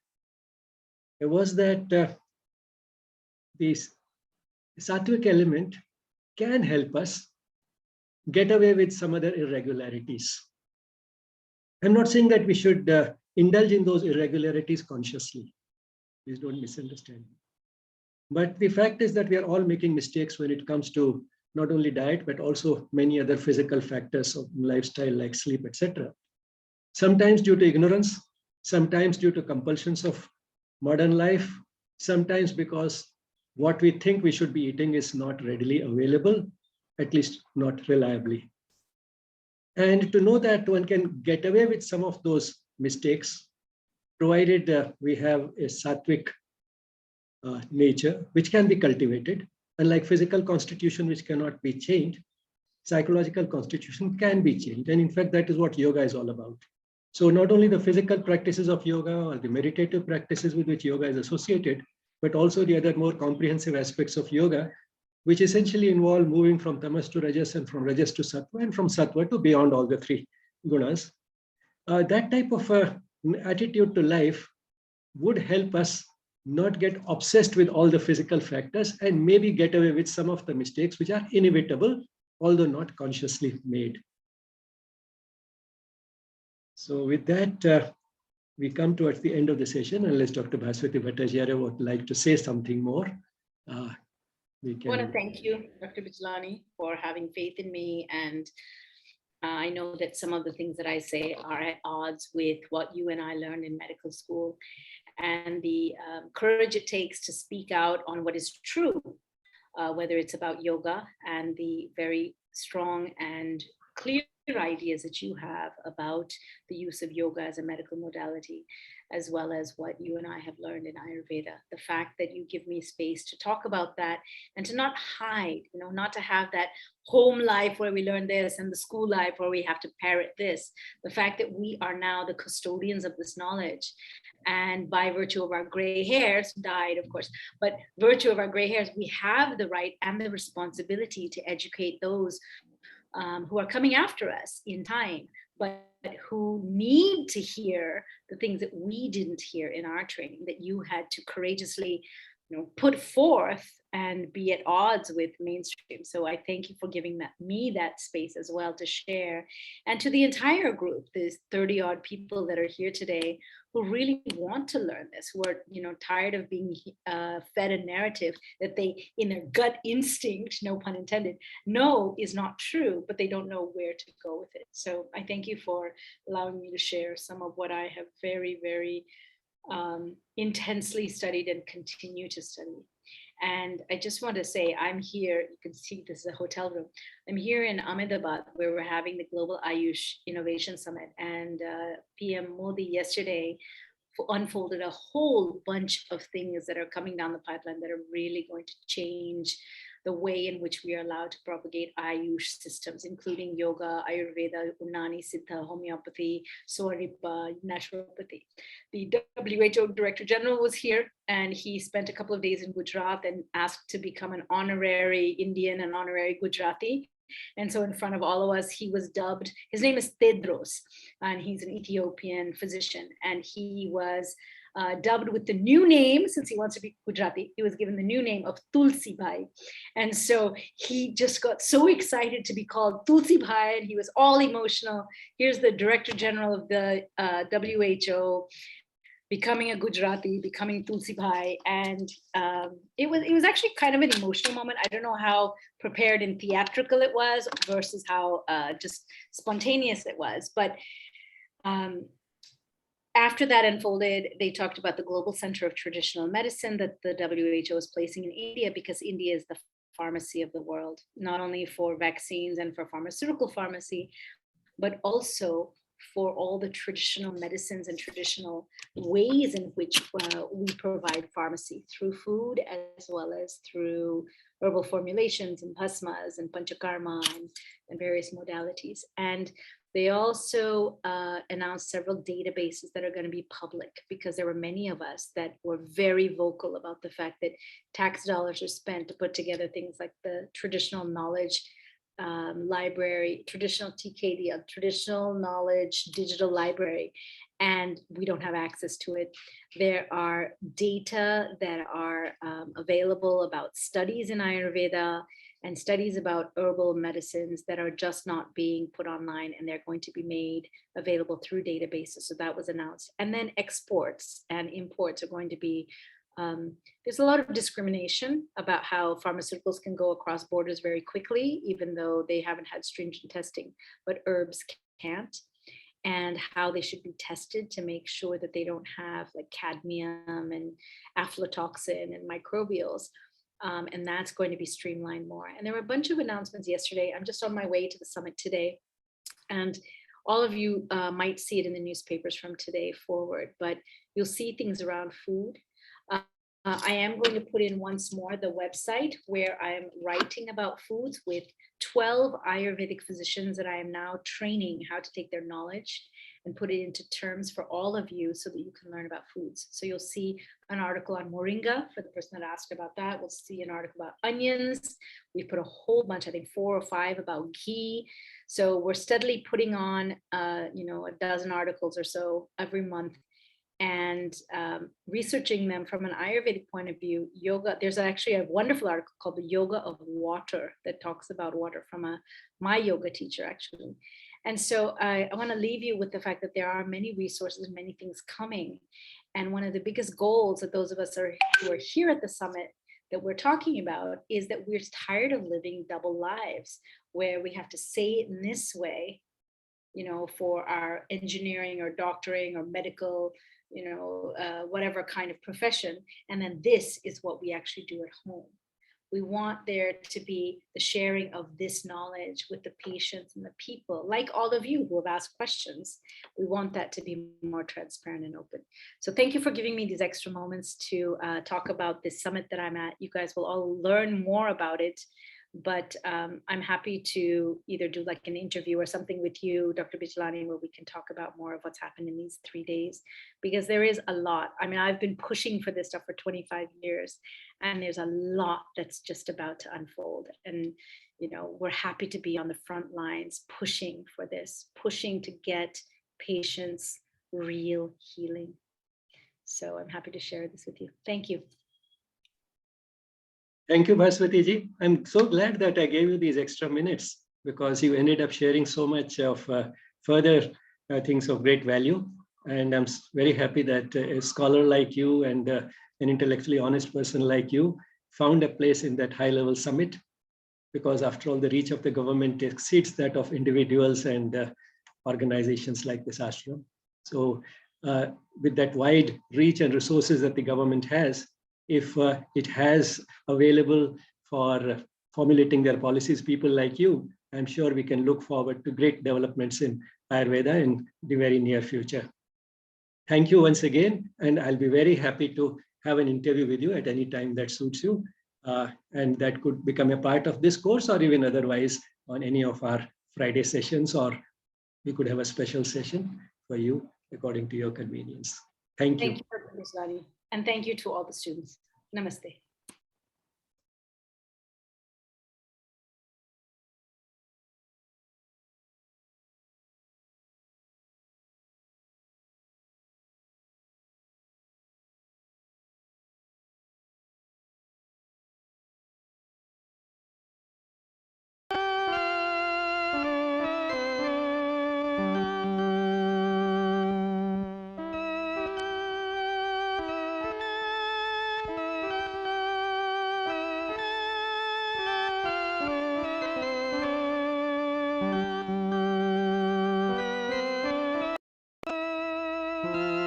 it was that this sattvic element can help us get away with some other irregularities. I'm not saying that we should indulge in those irregularities consciously. Please don't misunderstand me. But the fact is that we are all making mistakes when it comes to not only diet, but also many other physical factors of lifestyle like sleep, etc. Sometimes due to ignorance, sometimes due to compulsions of modern life, sometimes because what we think we should be eating is not readily available, at least not reliably. And to know that one can get away with some of those mistakes, provided we have a sattvic nature, which can be cultivated. Unlike physical constitution, which cannot be changed, psychological constitution can be changed. And in fact, that is what yoga is all about. So not only the physical practices of yoga or the meditative practices with which yoga is associated, but also the other more comprehensive aspects of yoga, which essentially involve moving from tamas to rajas and from rajas to sattva and from sattva to beyond all the three gunas. That type of attitude to life would help us not get obsessed with all the physical factors and maybe get away with some of the mistakes which are inevitable, although not consciously made. So with that, we come towards the end of the session. Unless Dr. Bhaswati Bhattacharya would like to say something more, we can. I want to thank you, Dr. Bijlani, for having faith in me. And I know that some of the things that I say are at odds with what you and I learned in medical school, and the courage it takes to speak out on what is true, whether it's about yoga and the very strong and clear ideas that you have about the use of yoga as a medical modality, as well as what you and I have learned in Ayurveda. The fact that you give me space to talk about that and to not hide, not to have that home life where we learn this and the school life where we have to parrot this. The fact that we are now the custodians of this knowledge. And by virtue of our gray hairs, dyed of course, but virtue of our gray hairs, we have the right and the responsibility to educate those who are coming after us in time, but who need to hear the things that we didn't hear in our training, that you had to courageously put forth and be at odds with mainstream. So I thank you for giving me that space as well to share. And to the entire group, there's 30 odd people that are here today who really want to learn this, who are tired of being fed a narrative that they, in their gut instinct, no pun intended, know is not true, but they don't know where to go with it. So I thank you for allowing me to share some of what I have very, very intensely studied and continue to study. And I just want to say, I'm here, you can see this is a hotel room. I'm here in Ahmedabad, where we're having the Global Ayush Innovation Summit. And PM Modi yesterday unfolded a whole bunch of things that are coming down the pipeline that are really going to change the way in which we are allowed to propagate Ayush systems, including yoga, Ayurveda, Unani, Siddha, homeopathy, Swaripa, naturopathy. The WHO Director General was here, and he spent a couple of days in Gujarat and asked to become an honorary Indian and honorary Gujarati. And so in front of all of us, he was dubbed, his name is Tedros, and he's an Ethiopian physician. And he was dubbed with the new name, since he wants to be Gujarati, he was given the new name of Tulsi Bhai. And so he just got so excited to be called Tulsi Bhai, and he was all emotional. Here's the Director General of the WHO, becoming a Gujarati, becoming Tulsi Bhai. And it was actually kind of an emotional moment. I don't know how prepared and theatrical it was versus how just spontaneous it was. But after that unfolded, they talked about the Global Center of Traditional Medicine that the WHO is placing in India, because India is the pharmacy of the world, not only for vaccines and for pharmaceutical pharmacy, but also for all the traditional medicines and traditional ways in which we provide pharmacy through food, as well as through herbal formulations and bhasmas and panchakarma and various modalities. And they also announced several databases that are going to be public, because there were many of us that were very vocal about the fact that tax dollars are spent to put together things like the traditional knowledge library, traditional TKD, traditional knowledge digital library, and we don't have access to it. There are data that are available about studies in Ayurveda and studies about herbal medicines that are just not being put online, and they're going to be made available through databases. So that was announced. And then exports and imports are going to be, there's a lot of discrimination about how pharmaceuticals can go across borders very quickly, even though they haven't had stringent testing, but herbs can't, and how they should be tested to make sure that they don't have like cadmium and aflatoxin and microbials. And that's going to be streamlined more. And there were a bunch of announcements yesterday. I'm just on my way to the summit today, and all of you might see it in the newspapers from today forward, but you'll see things around food. I am going to put in once more the website where I am writing about foods with 12 Ayurvedic physicians that I am now training how to take their knowledge and put it into terms for all of you so that you can learn about foods. So you'll see an article on moringa for the person that asked about that. We'll see an article about onions. We put a whole bunch, I think 4 or 5 about ghee. So we're steadily putting on, a dozen articles or so every month, and researching them from an Ayurvedic point of view. Yoga, there's actually a wonderful article called The Yoga of Water that talks about water from my yoga teacher, actually. And so I want to leave you with the fact that there are many resources, many things coming. And one of the biggest goals that those of us who are here at the summit that we're talking about is that we're tired of living double lives, where we have to say it in this way, for our engineering or doctoring or medical, whatever kind of profession. And then this is what we actually do at home. We want there to be the sharing of this knowledge with the patients and the people, like all of you who have asked questions. We want that to be more transparent and open. So thank you for giving me these extra moments to talk about this summit that I'm at. You guys will all learn more about it, but I'm happy to either do like an interview or something with you, Dr. Bijlani, where we can talk about more of what's happened in these 3 days, because there is a lot. I mean, I've been pushing for this stuff for 25 years, and there's a lot that's just about to unfold. And, we're happy to be on the front lines, pushing for this, pushing to get patients real healing. So I'm happy to share this with you. Thank you. Thank you, Bhaswati ji. I'm so glad that I gave you these extra minutes, because you ended up sharing so much of further things of great value. And I'm very happy that a scholar like you and an intellectually honest person like you found a place in that high-level summit, because after all, the reach of the government exceeds that of individuals and organizations like this ashram. So with that wide reach and resources that the government has, if it has available for formulating their policies people like you, I'm sure we can look forward to great developments in Ayurveda in the very near future. Thank you once again, and I'll be very happy to have an interview with you at any time that suits you, and that could become a part of this course or even otherwise on any of our Friday sessions, or we could have a special session for you according to your convenience. Thank you. Thank you, Dr. Bhaswati. And thank you to all the students. Namaste. Om